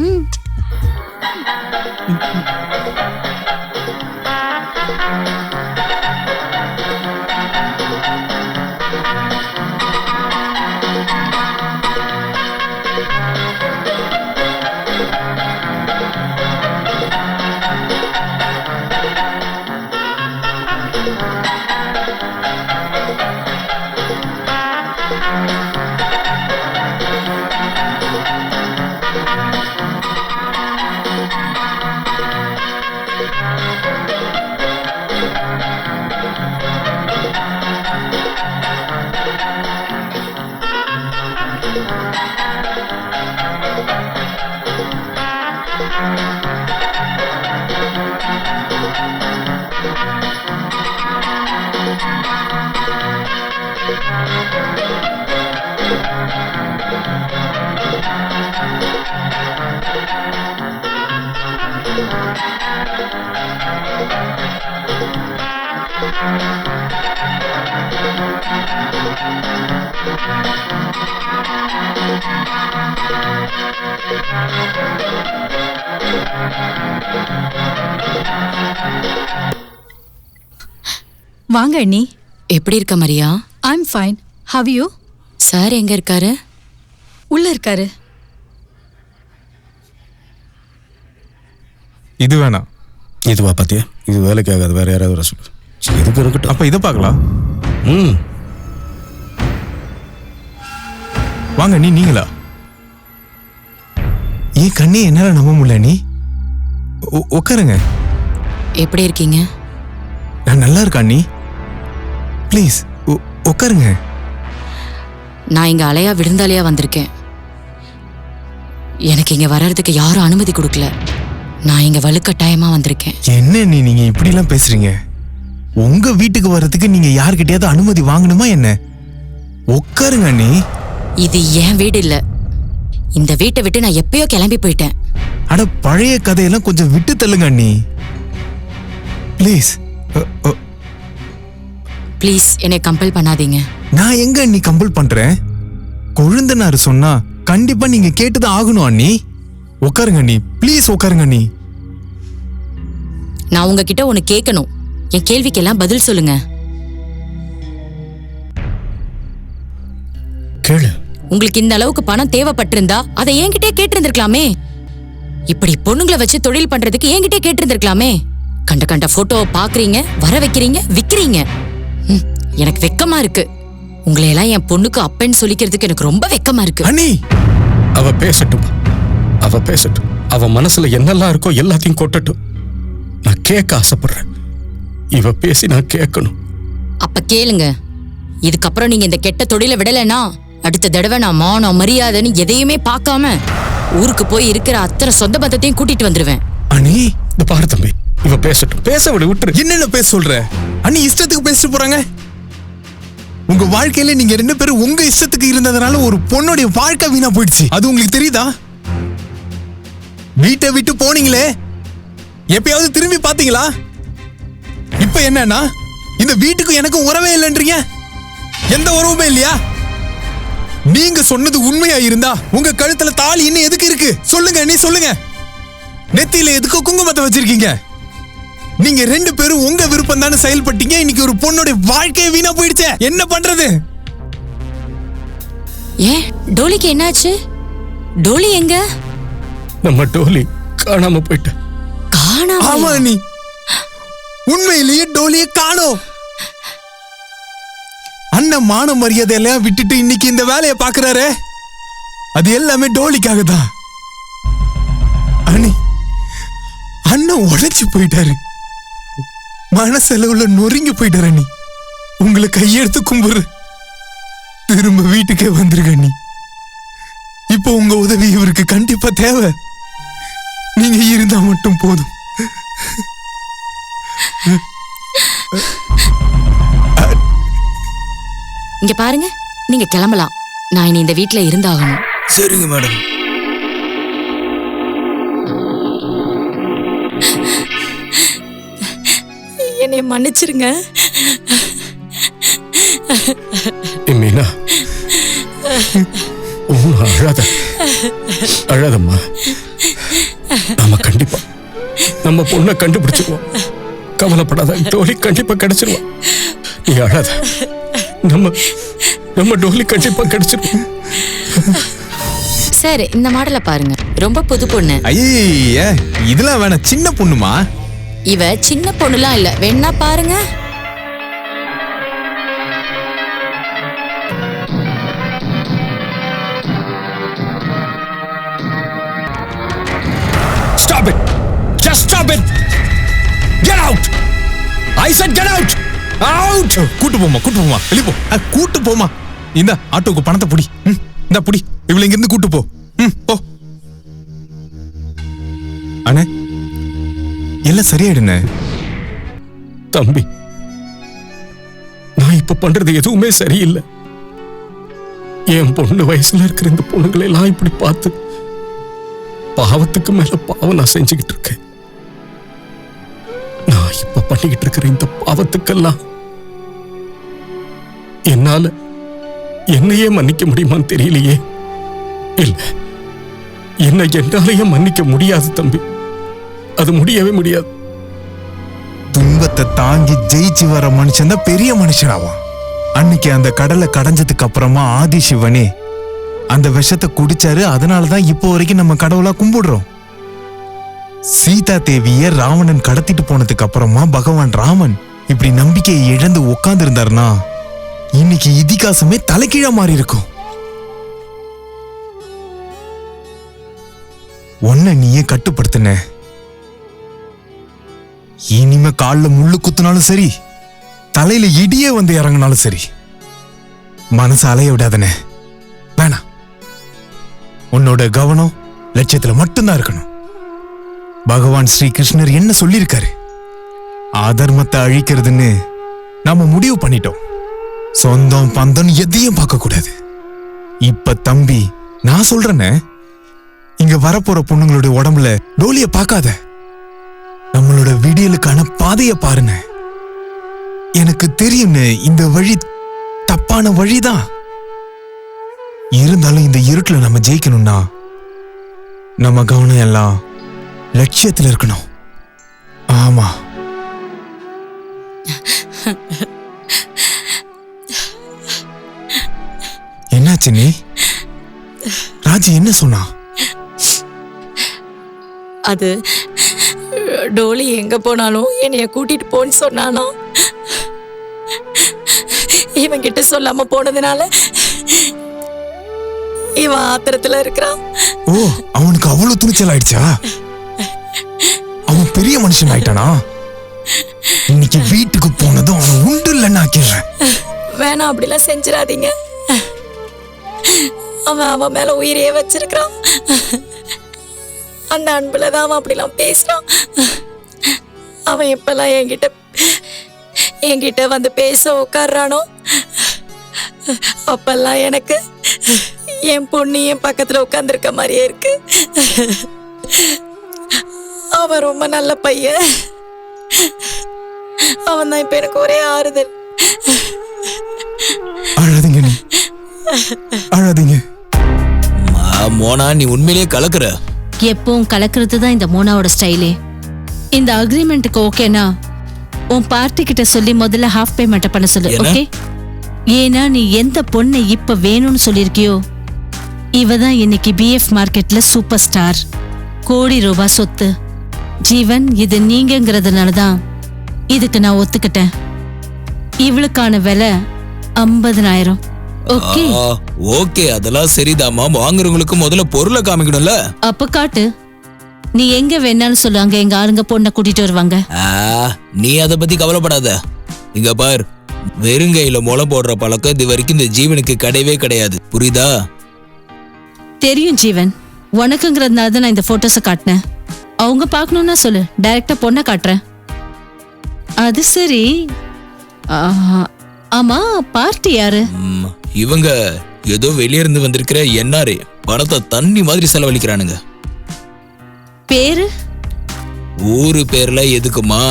வாங்க அண்ணி. எப்படி இருக்க Maria? I'm fine. How you? Sir எங்க இருக்காரு? உள்ள இருக்காரு. இது வேணாம். இதுவா பாத்தியா? இது வேலைக்கு ஆகாது. வேற யாராவது வர சொல்லு. இதுக்கு இருக்கட்டும். அப்ப இதை பார்க்கலாம். வாங்க. நீங்களா? ஏன் கண்ணே என்னால நம்ப முடியல. நீ உட்காருங்க. எப்படி இருக்கீங்க? நான் நல்லா இருக்கேன். நீ ப்ளீஸ் உட்காருங்க. நான் இங்க அலையா விருந்தாளியா வந்திருக்கேன். எனக்கு இங்க வர்றதுக்கு யாரும் அனுமதி கொடுக்கல. நான் இங்க வலுக்கட்டாயமா வந்திருக்கேன். என்ன நீங்க இப்படி எல்லாம் பேசுறீங்க? உங்க வீட்டுக்கு வர்றதுக்கு நீங்க யார்கிட்டயாவது அனுமதி வாங்கணுமா என்ன? உட்காருங்க அண்ணி. இது என் வீடு இல்ல. இந்த வீட்டை விட்டு நான் எப்பயோ கிளம்பி போயிட்டேன். அட பழைய கதையெல்லாம் கொஞ்சம் விட்டு தள்ளுங்க அண்ணி ப்ளீஸ். ப்ளீஸ் என்னை கம்பல் பண்ணாதீங்க. நான் எங்க அண்ணி கம்பல் பண்றேன்? கொழுந்தனாரு சொன்னா கண்டிப்பா நீங்க கேட்டுதான் ஆகணும் அண்ணி. உட்காருங்க அண்ணி, ப்ளீஸ் உட்காருங்க அண்ணி. நான் உங்ககிட்ட ஒன்னு கேட்கணும். என் கேள்விக்கெல்லாம் பதில் சொல்லுங்க. கேளு. உங்களுக்கு இந்த அளவுக்கு பணம் தேவைப்பட்டிருந்தா அதை என்கிட்டே கேட்டிருந்திருக்கலாமே. இப்படி பொண்ணுங்களை வச்சு தொழில் பண்றதுக்கு என்கிட்டே கேட்டிருந்திருக்கலாமே. கண்ட கண்ட போட்டோவை பாக்குறீங்க, வர வைக்கிறீங்க, விக்கிறீங்க. எனக்கு வெக்கமா இருக்கு. உங்களை எல்லாம் என் பொண்ணுக்கு அப்பன்னு சொல்லிக்கிறதுக்கு எனக்கு ரொம்ப வெக்கமா இருக்கு. அண்ணி, அவ பேசட்டும், அவ பேசட்டும். அவ மனசுல என்னெல்லாம் இருக்கோ எல்லாத்தையும் கொட்டட்டும். நான் கேட்க ஆசைப்படுறேன். இவ பேசி நான் கேட்கணும். அப்ப கேளுங்க. இதுக்கப்புறம் நீங்க இந்த கெட்ட தொழிலை விடலைன்னா அடுத்த தடவை நான் மானம் மரியாதைன்னு எதையுமே பார்க்காம ஊருக்கு போய் இருக்கிற அத்தனை சொந்த பந்தத்தையும் கூட்டிட்டு வந்துருவேன். அண்ணி, இந்த பாரு தம்பி, இவ பேசட்டும். பேச விடு, விட்டுரு. என்னென்ன பேச சொல்ற அண்ணி? இஷ்டத்துக்கு பேசிட்டு போறாங்க. உங்க வாழ்க்கையில நீங்க 2 பேரும் உங்க இஷ்டத்துக்கு இருந்ததுனால ஒரு பொண்ணுடைய வாழ்க்கை வீணா போயிடுச்சு. அது உங்களுக்கு தெரியுதா? வீட்டை விட்டு போனீங்களே, எப்பயாவது திரும்பி பாத்தீங்களா? இப்ப என்னன்னா இந்த வீட்டுக்கு எனக்கும் உறவே இல்லைன்றீங்க. எந்த உறவுமே இல்லையா? நீங்க சொன்னது உண்மையா இருந்தா உங்க கழுத்துல தாலி இன்னும் எதுக்கு இருக்கு? சொல்லுங்க நீ சொல்லுங்க. நெத்தியில எதுக்கு குங்குமத்தை வச்சிருக்கீங்க? நீங்க 2 பேரும் உங்க விருப்பம் தானே செயல்பட்டீங்க. இன்னைக்கு ஒரு பொண்ணோட வாழ்க்கையை வீணா போயிடுச்சே, என்ன பண்றது? ஏன் டோலிக்கு என்னாச்சு? டோலி எங்க? நம்ம டோலி காணாம போயிட்ட. காணாம? ஆமா நீ உண்மையிலேயே டோலியை காணோம். அண்ணன் மான மரியாதையெல்லாம் விட்டுட்டு இன்னைக்கு இந்த வேலையை பாக்குறாரு. அது எல்லாமே டோலிக்காக தான். அண்ணன் உடைச்சு போயிட்டாரு. மனசெலவுல நொறுங்கி போயிட்டாரு. அண்ணி, உங்களை கையெடுத்து கும்புற. திரும்ப வீட்டுக்கே வந்துருங்க அண்ணி. இப்போ உங்க உதவி இவருக்கு கண்டிப்பா தேவை. நீங்க இருந்தா மட்டும் போதும். இங்க பாருங்க, நீங்க கிளம்பலாம். நான் இனி இந்த வீட்ல இருந்தாகணும். சரிங்க மேடம். என்னை மன்னிச்சிருங்க. மீனா, அழாத, அழாதம்மா. நாம கண்டிப்பா நம்ம பொண்ணை கண்டுபிடிச்சிருவோம். கவலைப்படாத, டோலி கண்டிப்பா கிடைச்சிருவோம். நீ அழாத. நம்ம டோலி கண்டிப்பா கிடைச்சிருவோம். சரி, இந்த மாடலை பாருங்க, ரொம்ப புது பொண்ணு. ஐய, இதெல்லாம் வேணாம், சின்ன பொண்ணுமா. இவ சின்ன பொண்ணுலாம் இல்ல, வேணா பாருங்க. Stop it! Just stop it! Get out! I said get out! Out! கூட்டு போமா, வெளிய போ. கூட்டு போமா. இந்த ஆட்டோக்கு பணத்தை புடி. இந்த புடி. இவளை இங்க இருந்து கூட்டு போ. போ. அண்ணே, எல்லாம் சரியாயிடுனே. தம்பி, நான் இப்ப பண்றது எதுவுமே சரியில்லை. என் பொண்ணு வயசுல இருக்கிற இந்த பொண்ணுங்களை எல்லாம் இப்படி பார்த்து பாவத்துக்கு மேல பாவம் நான் செஞ்சுக்கிட்டு இருக்கேன். நான் இப்ப பண்ணிக்கிட்டு இருக்கிற இந்த பாவத்துக்கெல்லாம் என்னால என்னையே மன்னிக்க முடியுமான்னு தெரியலையே. இல்ல, என்ன என்னாலேயே மன்னிக்க முடியாது தம்பி. அது முடியவே முடியாது. துன்பத்தை தாங்கி ஜெயிச்சு வர மனுஷன் தான் பெரிய மனுஷனாவான். அன்னைக்கு அந்த கடலை கடைஞ்சதுக்கு அப்புறமா ஆதிசிவனே அந்த விஷத்தை குடிச்சாரு. அதனாலதான் இப்போ வரைக்கும் நம்ம கடவுளா கும்பிடுறோம். சீதா தேவிய ராவணன் கடத்திட்டு போனதுக்கு அப்புறமா பகவான் ராமன் இப்படி நம்பிக்கையை இழந்து உட்கார்ந்து இருந்தாருன்னா இன்னைக்கு இதிகாசமே தலைகீழா மாறி இருக்கும். ஒன்ன நீயே கட்டுப்படுத்தின. இனிமே கால்ல முள்ளு குத்துனாலும் சரி, தலையில இடியே வந்து இறங்கினாலும் சரி, மனசு அலைய விடாதனே. உன்னோட கவனம் லட்சியத்துல மட்டும்தான் இருக்கணும். பகவான் ஸ்ரீ கிருஷ்ணர் என்ன சொல்லியிருக்காரு? அதர்மத்தை அழிக்கிறதுன்னு நாம முடிவு பண்ணிட்டோம். சொந்தம் பந்தம் எதையும் பார்க்க கூடாது. இப்ப தம்பி நான் சொல்றேன்னு, இங்க வரப்போற பொண்ணுங்களோட உடம்புல டோலிய பார்க்காத. நம்மளோட விடியலுக்கான பாதைய பாருங்க. எனக்கு தெரியும்னு இந்த வழி தப்பான வழிதான். இருந்தாலும் இந்த இருட்டுல நம்ம ஜெயிக்கணும்னா நம்ம கவனம் எல்லாம் லட்சியத்துல இருக்கணும். ஆமா. என்னாச்சு நீ? ராஜி என்ன சொன்னா? அது டோலி எங்க போனாலும் என்னைய கூட்டிட்டு போன்னு சொன்னானா. இவன் கிட்ட சொல்லாம போனதுனால இவன் ஆத்திரத்துல இருக்கிறான். ஓ, அவனுக்கு அவ்வளவு துணிச்சல் ஆயிடுச்சா? அவன் பெரிய மனுஷன் ஆயிட்டானா? இன்னைக்கு வீட்டுக்கு போனதும் அவன் உண்டு இல்லைன்னு ஆக்கிடுறேன். வேணாம், அப்படிலாம் செஞ்சிடாதீங்க. அவன் மேல உயிரையே வச்சிருக்கான். அந்த அன்புலதான் அவன் அப்படிலாம் பேசுறான். அவன் எப்பெல்லாம் என்கிட்ட வந்து பேச உட்கார்றானோ அப்பெல்லாம் எனக்கு என் பொண்ணு என் பக்கத்துல உட்கார்ந்துருக்க மாதிரியே இருக்கு. அவன் ரொம்ப நல்ல பையன். அவன் தான் இப்ப எனக்கு ஒரே ஆறுதல். அழாதீங்க நீ, அழாதீங்க. மோனா, நீ உண்மையிலேயே கலக்குற. எப்பவும் கலக்கிறது தான் இந்த மோனாவோட ஸ்டைலே. இந்த அக்ரிமெண்ட்டுக்கு ஓகேனா உன் பார்ட்டி கிட்ட சொல்லி முதல்ல ஹாஃப் பேமெண்ட் பண்ண சொல்லு. ஓகே? ஏன்னா நீ எந்த பொண்ணை இப்ப வேணும்னு சொல்லிருக்கியோ இவதான் இன்னைக்கு பிஎஃப் மார்க்கெட்ல சூப்பர் ஸ்டார், கோடி ரூபாய் சொத்து. ஜீவன், இது நீங்கிறதுனாலதான் இதுக்கு நான் ஒத்துக்கிட்டேன். இவளுக்கான விலை 50,000. ஓகே? ஓகே, அதெல்லாம் சரிதாமா. வாங்குறவங்களுக்கு முதல்ல பொருளை காமிக்கணும்ல. அப்ப காட்டு. நீ எங்க வேணாலும் சொல்லு, அங்க எங்க ஆளுங்க பொண்ணை கூட்டிட்டு வருவாங்க. நீ அத பத்தி கவலைப்படாத. இங்க பார், வெறுங்கையில முளை போடுற பழக்கம் இது வரைக்கும் இந்த ஜீவனுக்கு கிடையவே கிடையாது. புரியுதா? தெரியும் ஜீவன், உனக்குங்கிறதுனால தான் நான் இந்த போட்டோஸை காட்டினேன். அவங்க பார்க்கணும்னா சொல்லு, டைரக்டா பொண்ணை காட்டுறேன். அது சரி. ஆமா, பார்ட்டி யாரு? இவங்க ஏதோ வெளியிருந்து வந்திருக்கிற என்ஆர்ஏ. பணத்தை தண்ணி மாதிரி செலவழிக்கிறானுங்க. பேரு? ஊரு பேர்ல எதுக்குமா?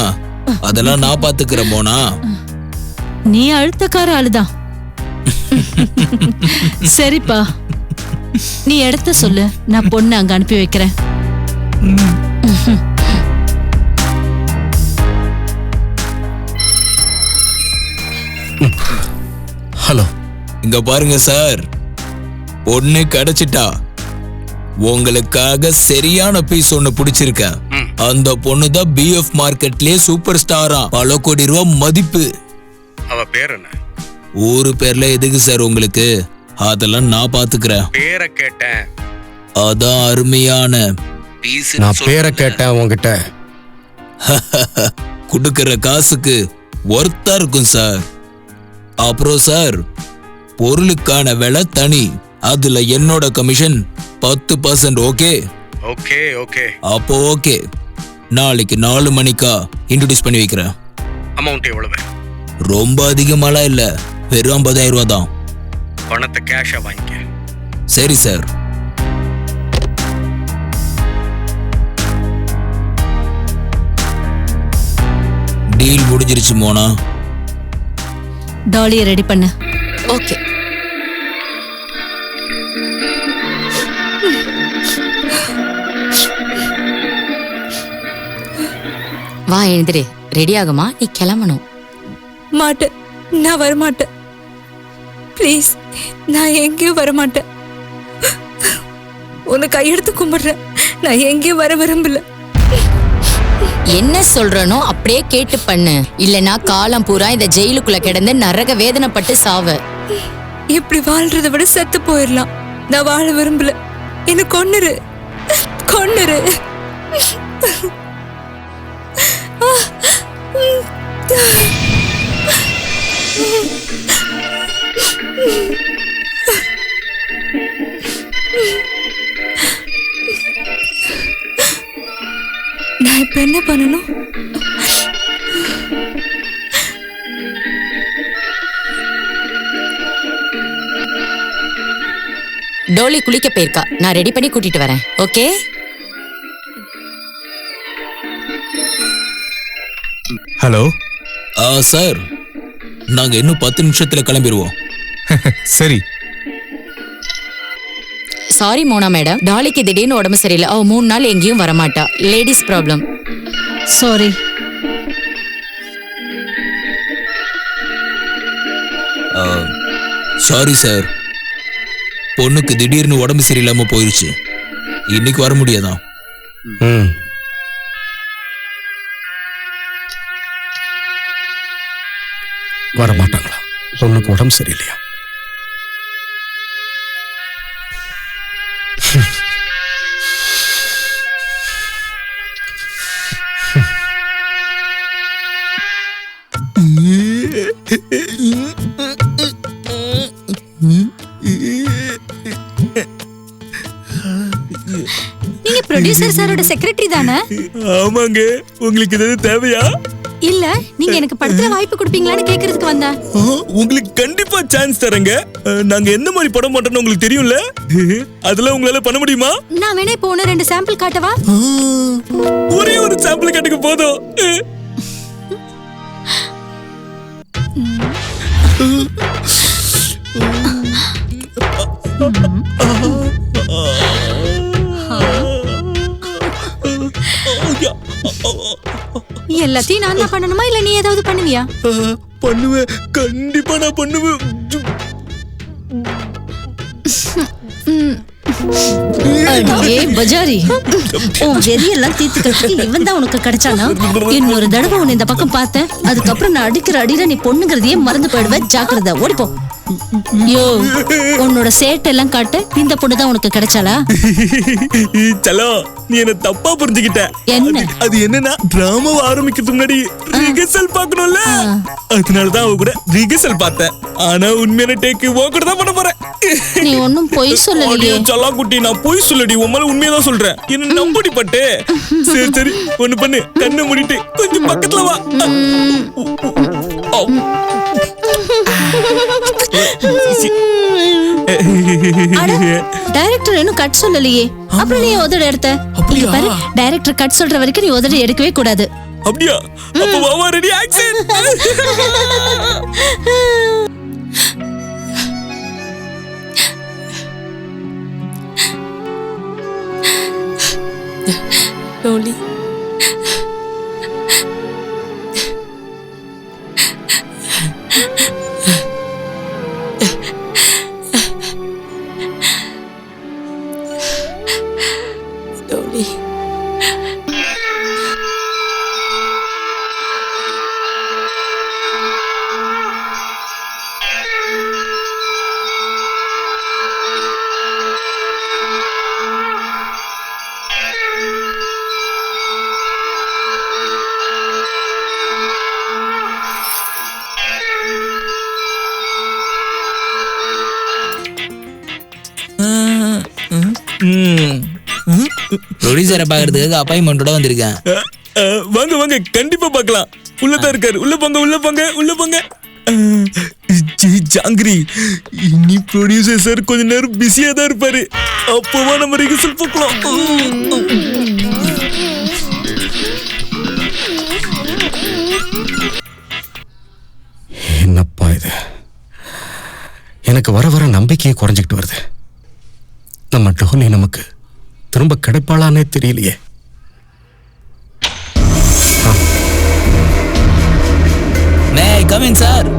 அதெல்லாம் நான் பாத்துக்கிறேன் மோனா. நீ அழுத்தக்கார ஆளுதான். சரிப்பா, நீ இடத்த சொல்லு, நான் பொண்ணு அங்க அனுப்பி வைக்கிறேன். ஹலோ, இங்க பாருங்க சார், பொண்ணு கிடைச்சிட்டா. உங்களுக்காக சரியான பீஸ் ஒண்ணு பிடிச்சிருக்கேன். அந்த பொண்ணு தான் பிஎஃப் மார்க்கெட்லயே சூப்பர் ஸ்டாரா, பல கோடி ரூபாய் மதிப்பு. அவ பேர் என்ன? ஊரு பேர்ல எதுக்கு சார் உங்களுக்கு? அதெல்லாம் நான் பாத்துக்கிறேன். பேரை கேட்டேன். அதான் அருமையான பீஸ். நான் பேரை கேட்டேன் உங்ககிட்ட. குடுக்கிற காசுக்கு ஒர்த்தா இருக்கும் சார். அப்புறம் சார், பொருளுக்கான விலை தனி, அதுல என்னோட கமிஷன் 10%. ஓகே? Okay okay. அப்போ ஓகே, நாளைக்கு 4 மணிக்கா இன்ட்ரோடியூஸ் பண்ணி வைக்கிறேன். அமௌண்ட் எவ்வளவு? ரொம்ப அதிகமாலாம் இல்ல, வெறும் 50,000 ரூபா தான். பணத்தை கேஷா வாங்கிக்க. சரி சார். டீல் முடிஞ்சிருச்சு மோனா. டாலியை ரெடி பண்ணு. ஓகே. வா, எழுந்திரு. ரெடி ஆகுமா? நீ கிளம்பணும். மாட்டேன், நான் வரமாட்டேன். ப்ளீஸ், நான் எங்கேயும் வரமாட்டேன். உன்னை கையெடுத்து கும்பிடுறேன். நான் எங்கேயும் வர விரும்பல. என்ன சொல்றனோ அப்படியே கேட்டு பண்ணு, இல்லனா காலம் பூரா இந்த ஜெயிலுக்குள்ள கிடந்து நரக வேதனைப்பட்டு சாவ. இப்படி வாழ்றதை விட செத்து போயிடலாம். நான் வாழ விரும்பல. என்ன கொன்னுரு, கொன்னுரு. நான் இப்ப என்ன பண்ணணும்? டோலி குளிக்க போயிருக்கா, நான் ரெடி பண்ணி கூட்டிட்டு வரேன். ஓகே? ஹலோ சார், நாங்க இன்னும் 10 நிமிஷத்துல கிளம்பிடுவோம். சரி. சாரி மோனா மேடம், டாலிக்கு திடீர்னு உடம்பு சரியில்லை. அவ 3 நாள் எங்கேயும் வரமாட்டா. Ladies problem. Sorry. Sorry sir, பொண்ணுக்கு திடீர்னு உடம்பு சரியில்லாம போயிருச்சு. இன்னைக்கு வர முடியாதான். வர மாட்டாங்களா? பொண்ணுக்கு உடம்பு சரியில்லையா? நீங்க ப்ரொடியூசர் சாரோட செக்ரட்டரி தானே? ஆமாங்க. உங்களுக்கு ஏதாவது தேவையா? இல்ல, நீங்க எனக்கு படத்துல வாய்ப்பு கொடுப்பீங்களான்னு கேக்குறதுக்கு வந்தேன். உங்களுக்கு கண்டிப்பா சான்ஸ் தரேங்க. நாங்க எந்த மாதிரி படம் பண்றோம்னு உங்களுக்கு தெரியும்ல. அதெல்லாம் உங்களால பண்ண முடியுமா? நான் வேணா இப்போ 2 சாம்பிள் காட்டவா? ஒரே ஒரு சாம்பிள் காட்டுக்கு போதும். எல்லாத்தையும் நான் தான் பண்ணணுமா இல்ல நீ ஏதாவது பண்ணுவியா? பண்ணுவேன், கண்டிப்பா நான் பண்ணுவேன். அடியே பஜாரி, உன் வெறியெல்லாம் தீர்த்துக்கிறதுக்கு இவன் தான் உனக்கு கிடைச்சானா? இன்னொரு தடவை உன்னை இந்த பக்கம் பார்த்தேன், அதுக்கப்புறம் நான் அடிக்கிற அடியில நீ பொண்ணுங்கிறதையே மறந்து போயிடுவேன். ஜாக்கிரதை, ஓடிப்போ. யோ, உன்னோட சேட்டெல்லாம் காட்டு. இந்த பொண்ணு தான் உனக்கு கிடைச்சாளா? சலோ, நீ என்ன தப்பா புரிஞ்சுக்கிட்ட. என்ன? அது என்னன்னா, டிராமாவை ஆரம்பிக்கிறதுக்கு முன்னாடி ரிஹர்சல் பார்க்கணும்ல. அதனாலதான் அவ கூட ரிஹர்சல் பார்த்தேன். ஆனா உண்மையான டேக் உன் கூட தான் பண்ண போறேன். நீ ஒன்னும் பொய் சொல்லலையே. சலா குட்டி, நான் பொய் சொல்லடி, உன் மேல உண்மையதான் சொல்றேன். என்ன நம்படி பட்டு. சரி சரி, ஒண்ணு பண்ணு, கண்ணை மூடிட்டு கொஞ்சம் பக்கத்துல வா. டைரக்டர் இன்னும் கட் சொல்லலையே, அப்புறம் நீ உதட எடுத்த. இங்க பாரு, டைரக்டர் கட் சொல்ற வரைக்கும் நீ உதட எடுக்கவே கூடாது. அப்படியா? அப்ப வாவா, ரெடி, ஆக்சன். டோலி, டோலி, ப்ரொடியூசரை பாக்குறதுக்கு அப்பாயின்மெண்டோட வந்திருக்கேன். வாங்க வாங்க, கண்டிப்பா பார்க்கலாம். உள்ளதான் இருக்காரு. உள்ள போங்க, உள்ள போங்க, உள்ள போங்க. ஜாங்கிரி, இனி ப்ரொடியூசர் சார் கொஞ்ச நேரம் பிஸியா தான் இருப்பாரு. அப்போவா நம்ம ரிஹர்சல் பார்க்கலாம். என்னப்பா இது? எனக்கு வர வர நம்பிக்கையே குறைஞ்சிக்கிட்டு வருது. நம்ம டோலி நமக்கு திரும்ப கிடைப்பாளானே தெரியலையே. மே ஐ கம் இன் சார்?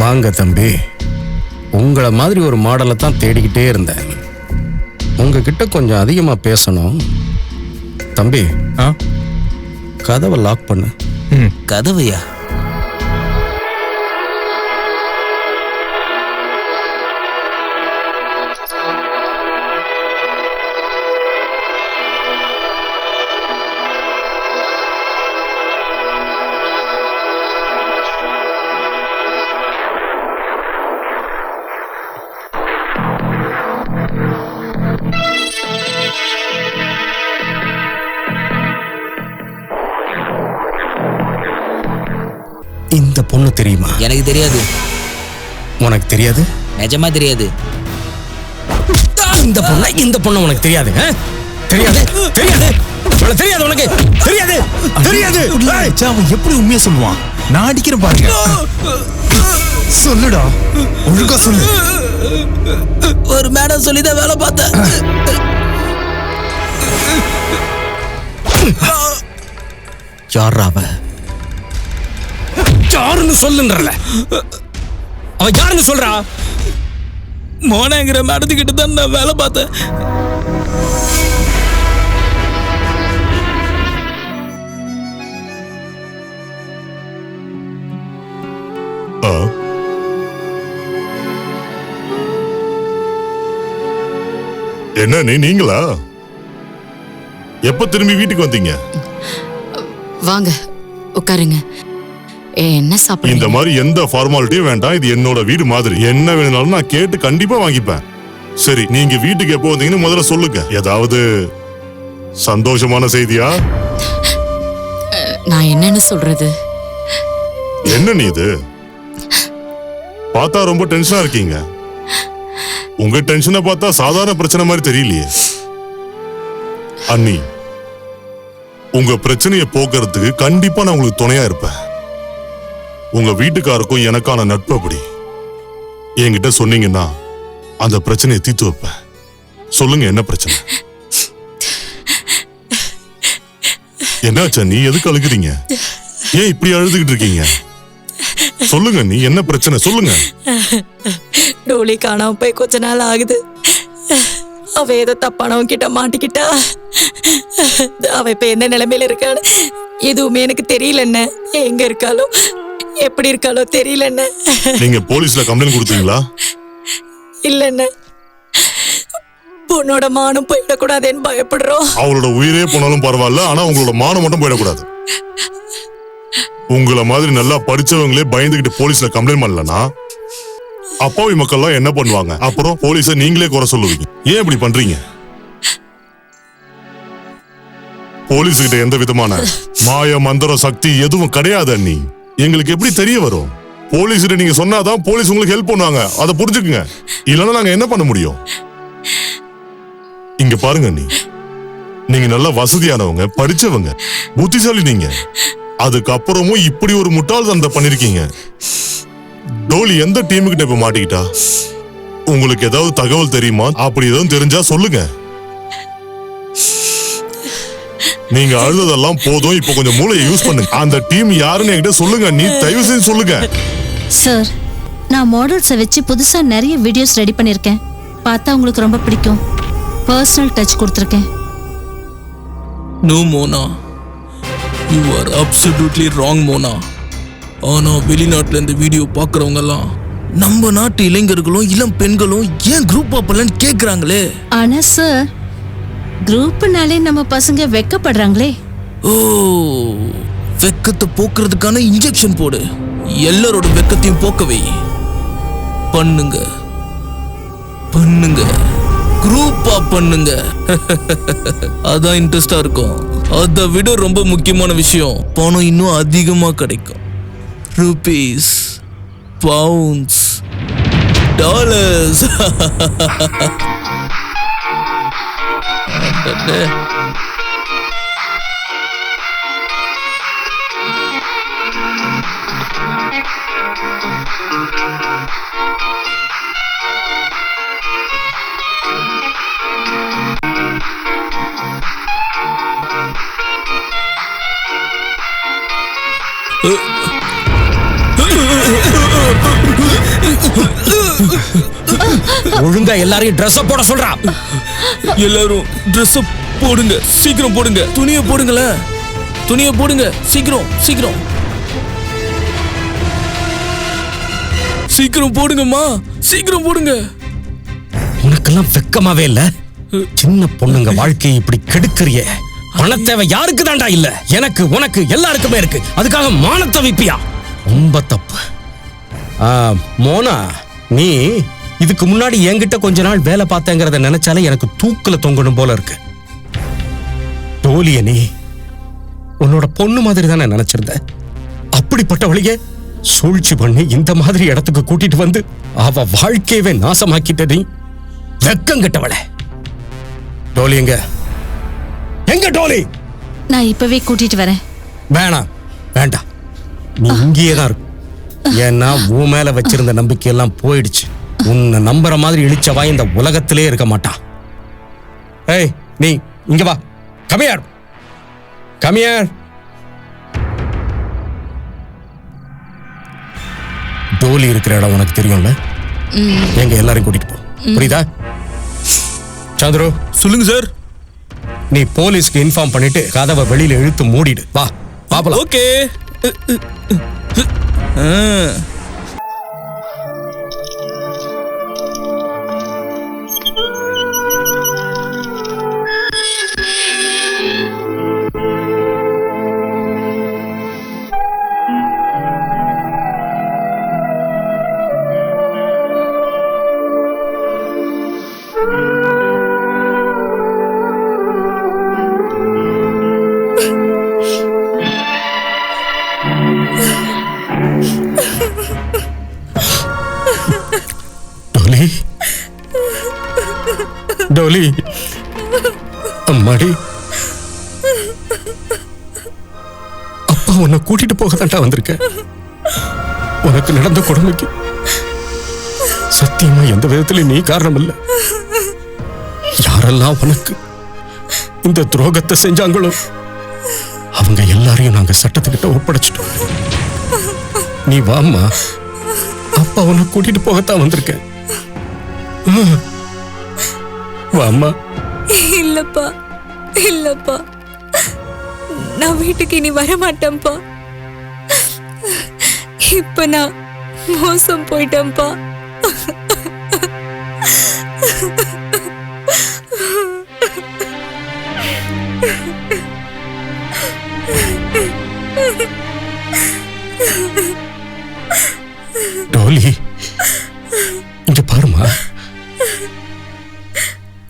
வாங்க தம்பி, உங்களை மாதிரி ஒரு மாடலை தான் தேடிக்கிட்டே இருந்தேன். உங்ககிட்ட கொஞ்சம் அதிகமாக பேசணும். தம்பி ஆ கதவை லாக் பண்ணு. ம் கதவையா? இந்த பொண்ணு தெரியுமா? எனக்கு தெரியாது. உனக்கு தெரியாது? நிஜமா தெரியாது. இந்த பொண்ணு உனக்கு தெரியாது? தெரியாது தெரியாது உனக்கு தெரியாது, உனக்கு தெரியாது தெரியாது. அவன் எப்படி உண்மையா சொல்லுவான்? நான் அடிக்கிறேன் பாருங்க. சொல்லுடா, ஒழுங்கா சொல்லு. ஒரு மேடம் சொல்லிதான் வேலை பார்த்தேன். யாரா அவ? யாருன்னு சொல்லுன்றல. அவ யாருன்னு சொல்றா? மோனாங்கிற மேடத்துக்கிட்ட தான் நான் வேலை பார்த்தேன். என்ன நீங்களா? எப்ப திரும்பி வீட்டுக்கு வந்தீங்க? வாங்க உட்காருங்க. என்ன சாப்பிடுறீங்க? இந்த மாதிரி எந்த ஃபார்மாலிட்டியும் வேண்டாம். இது என்னோட வீடு மாதிரி. என்ன வேணும்னாலும் நான் கேட்டு கண்டிப்பா வாங்கிப்பேன். சரி, நீங்க வீட்டுக்கு எப்போ வந்தீங்கன்னு முதல்ல சொல்லுங்க. ஏதாவது சந்தோஷமான செய்தியா? நான் என்னன்னு சொல்றது? என்ன நீ இது பார்த்தா ரொம்ப டென்ஷனா இருக்கீங்க. உங்க டென்ஷனை பார்த்தா சாதாரண பிரச்சனை மாதிரி தெரியலையே. அண்ணி, உங்க பிரச்சனையை போக்குறதுக்கு கண்டிப்பா நான் உங்களுக்கு துணையா இருப்பேன். உங்க வீட்டுக்காருக்கும் எனக்கான நட்பு அப்படி. என்கிட்ட சொன்னீங்கன்னா அந்த பிரச்சனையை தீர்த்து வைப்பேன். சொல்லுங்க, என்ன பிரச்சனை? என்னாச்சா, நீ எதுக்கு அழுகுறீங்க? ஏன் இப்படி அழுதுகிட்டு இருக்கீங்க? சொல்லுங்க, நீ என்ன பிரச்சனை சொல்லுங்க. டோலி காணாம போய் கொஞ்ச நாள் ஆகுது. அவ ஏதோ தப்பானவங்க கிட்ட மாட்டிக்கிட்டா. அவ இப்ப என்ன நிலைமையில இருக்கான்னு எதுவுமே எனக்கு தெரியல. என்ன எங்க இருக்காளோ எப்படி இருக்காளோ தெரியல. என்ன நீங்க போலீஸ்ல கம்ப்ளைண்ட் கொடுத்தீங்களா? இல்ல, பொண்ணோட மானம் போயிடக்கூடாதுன்னு பயப்படுறோம். அவளோட உயிரே போனாலும் பரவாயில்ல, ஆனா உங்களோட மானம் மட்டும் போயிடக்கூடாது. உங்களை மாதிரி நல்லா படிச்சவங்களே பயந்துகிட்டு போலீஸ்ல கம்ப்ளைண்ட் பண்ணலனா அப்பாவி மக்கள்லாம் என்ன பண்ணுவாங்க? அப்புறம் போலீஸை நீங்களே குறை சொல்லுவீங்க. ஏன் இப்படி பண்றீங்க? போலீஸ் கிட்ட எந்த விதமான மாய மந்திர சக்தி எதுவும் கிடையாது அண்ணி. எங்களுக்கு எப்படி தெரிய வரும்? போலீஸ் கிட்ட நீங்க சொன்னாதான் போலீஸ் உங்களுக்கு ஹெல்ப் பண்ணுவாங்க. அதை புரிஞ்சுக்குங்க. இல்லைன்னா நாங்க என்ன பண்ண முடியும்? இங்க பாருங்க அண்ணி, நீங்க நல்லா வசதியானவங்க, படிச்சவங்க, புத்திசாலி. நீங்க அதுக்கப்புறமும் இப்படி ஒரு முட்டாள்தனத்தை பண்ணிருக்கீங்க. டோலி எந்த டீமுக்கிட்ட இப்ப மாட்டிக்கிட்டா? உங்களுக்கு ஏதாவது தகவல் தெரியுமா? அப்படி எதுவும் தெரிஞ்சா சொல்லுங்க. நீங்க அழுததெல்லாம் போதும். இப்ப கொஞ்சம் மூளையை யூஸ் பண்ணுங்க. அந்த டீம் யாருன்னு என்கிட்ட சொல்லுங்க. நீ தயவு செஞ்சு சொல்லுங்க. சார், நான் மாடல்ஸை வச்சு புதுசா நிறைய வீடியோஸ் ரெடி பண்ணிருக்கேன். பார்த்தா உங்களுக்கு ரொம்ப பிடிக்கும். பர்சனல் டச் கொடுத்துருக்கேன். No Mona, you are absolutely wrong Mona. ஆனா வெளிநாட்டுல இந்த வீடியோ பார்க்கறவங்க எல்லாம் நம்ம நாட்டு இளைஞர்களும் இளம் பெண்களும் ஏன் குரூப் அப்பலன்னு கேக்குறாங்களே. ஆனா சார், குரூப்னாலே நம்ம பசங்க வெக்கப்படுறாங்களே. ஓ, வெக்கத்தை போக்குறதுக்கான இன்ஜெக்ஷன் போடு. எல்லாரோட வெக்கத்தையும் போக்கவை. பண்ணுங்க பண்ணுங்க, குரூப்பா பண்ணுங்க. அதான் இன்ட்ரெஸ்டா இருக்கும். அதை விட ரொம்ப முக்கியமான விஷயம், பணம் இன்னும் அதிகமா கிடைக்கும். Rupees, pounds, dollars. ஒழுங்கா எல்லாரையும் ட்ரெஸ் போட சொல்றா. எல்லாரும் ட்ரெஸ் போடுங்க, சீக்கிரம் போடுங்க. துணியை போடுங்களேன், துணியை போடுங்க, சீக்கிரம் சீக்கிரம் சீக்கிரம் போடுங்கம்மா, சீக்கிரம் போடுங்க. உனக்கெல்லாம் வெக்கமாவே இல்ல? சின்ன பொண்ணுங்க வாழ்க்கையை இப்படி கெடுக்கிறிய. பணத்தேவை யாருக்கு தாண்டா இல்ல? எனக்கு, உனக்கு, எல்லாருக்குமே இருக்கு. அதுக்காக மானத்தை வைப்பியா? ரொம்ப தப்பு. மோனா, நீ இதுக்கு முன்னாடி என்கிட்ட கொஞ்ச நாள் வேலை பார்த்தேங்கிறத நினைச்சாலே எனக்கு தூக்குல தொங்கணும் போல இருக்கு. டோலிய நீ உன்னோட பொண்ணு மாதிரி தானே நினைச்சிருந்த. அப்படிப்பட்டவளையே சூழ்ச்சி பண்ணி இந்த மாதிரி இடத்துக்கு கூட்டிட்டு வந்து அவ வாழ்க்கையவே நாசமாக்கிட்ட நீ. வெக்கம் கெட்டவளே. டோலி எங்க? எங்க டோலி? நான் இப்பவே கூட்டிட்டு வரேன். வேணாம், வேண்டாம், நீ இங்கேயே தான் இருக்கும். ஏன்னா உன் மேல வச்சிருந்த நம்பிக்கை எல்லாம் போயிடுச்சு. உன்னை நம்புற மாதிரி இழிச்சவா இந்த உலகத்திலே இருக்க மாட்டா. ஏய், நீ இங்க வா. கமியார், கமியார். டோலி இருக்கிற இடம் உனக்கு தெரியும்ல? எங்க எல்லாரையும் கூட்டிட்டு போ, புரியுதா? சந்திரு, சொல்லுங்க சார். நீ போலீஸ்க்கு இன்ஃபார்ம் பண்ணிட்டு கதவை வெளியில இழுத்து மூடிடு. வா, பாப்பலாம். ஓகே. டோலி, அம்மாடி, அப்பா உன்னை கூட்டிட்டு போக தாண்டா வந்திருக்க. உனக்கு நடந்த கொடுமைக்கு சத்தியமா எந்த விதத்திலும் நீ காரணம் இல்ல. யாரெல்லாம் உனக்கு இந்த துரோகத்தை செஞ்சாங்களோ அவங்க எல்லாரையும் நாங்க சட்டத்துக்கிட்ட ஒப்படைச்சிட்டோம். நீ வாம்மா, அப்பா உன்னை கூட்டிட்டு போகத்தான் வந்திருக்க. வாம்மா. இல்லப்பா, இல்லப்பா, நான் வீட்டுக்கு இனி வரமாட்டேன்ப்பா. இப்ப நான் மோசம் போயிட்டேன்ப்பா. டோலி, இங்க பாருமா.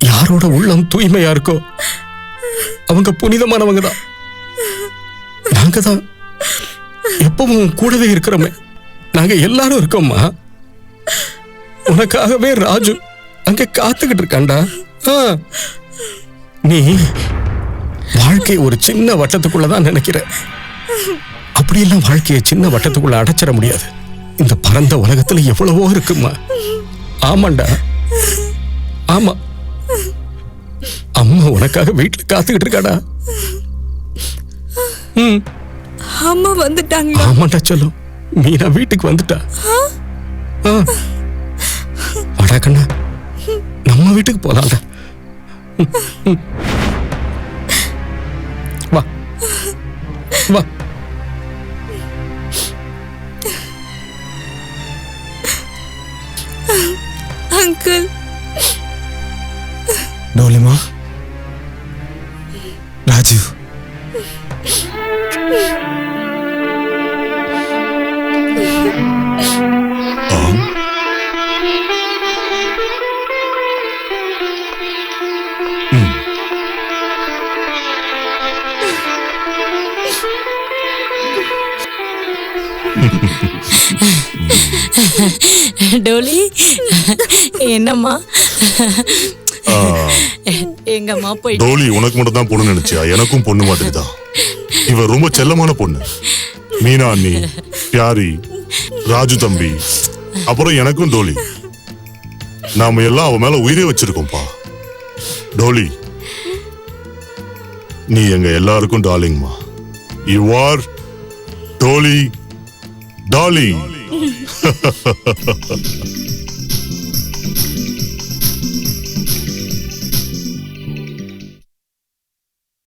யாரோட உள்ளம் தூய்மையா இருக்கோ அவங்க புனிதமானவங்க தான். நாங்க தான் எப்பவும் கூடவே இருக்கிறோமே. நாங்க எல்லாரும் இருக்கோம்மா. உனக்காகவே ராஜு அங்க காத்துக்கிட்டு இருக்காண்டா. நீ வாழ்க்கை ஒரு சின்ன வட்டத்துக்குள்ளதான் நினைக்கிற. அப்படியெல்லாம் வாழ்க்கையை சின்ன வட்டத்துக்குள்ள அடைச்சிட முடியாது. இந்த பரந்த உலகத்துல எவ்வளவோ இருக்குமா. ஆமாண்டா, ஆமா. அம்மா உனக்காக வீட்டுல காத்துக்கிட்டு இருக்காடா. அம்மா வந்துட்டாங்க. ஆமாண்டா சொல்லும். மீனா வீட்டுக்கு வந்துட்டா. வாடா கண்ணா, நம்ம வீட்டுக்கு போலாம்டா. வா வா. அங்கிள். டோலிமா, ராஜீவ், டோலி, என்னம்மா? எங்கம்மா போய்? டோலி, உனக்கு மட்டும் தான் பொண்ணு நினைச்சியா? எனக்கும் பொண்ணு மாதிரி தான். இவ ரொம்ப செல்லமான பொண்ணு. மீனா அண்ணி, பியாரி, ராஜு தம்பி, அப்புறம் எனக்கும் டோலி. நாம எல்லாம் அவ மேல உயிரே வச்சிருக்கோம்ப்பா. டோலி, நீ எங்க எல்லாருக்கும் டார்லிங்மா. You are Dolly darling.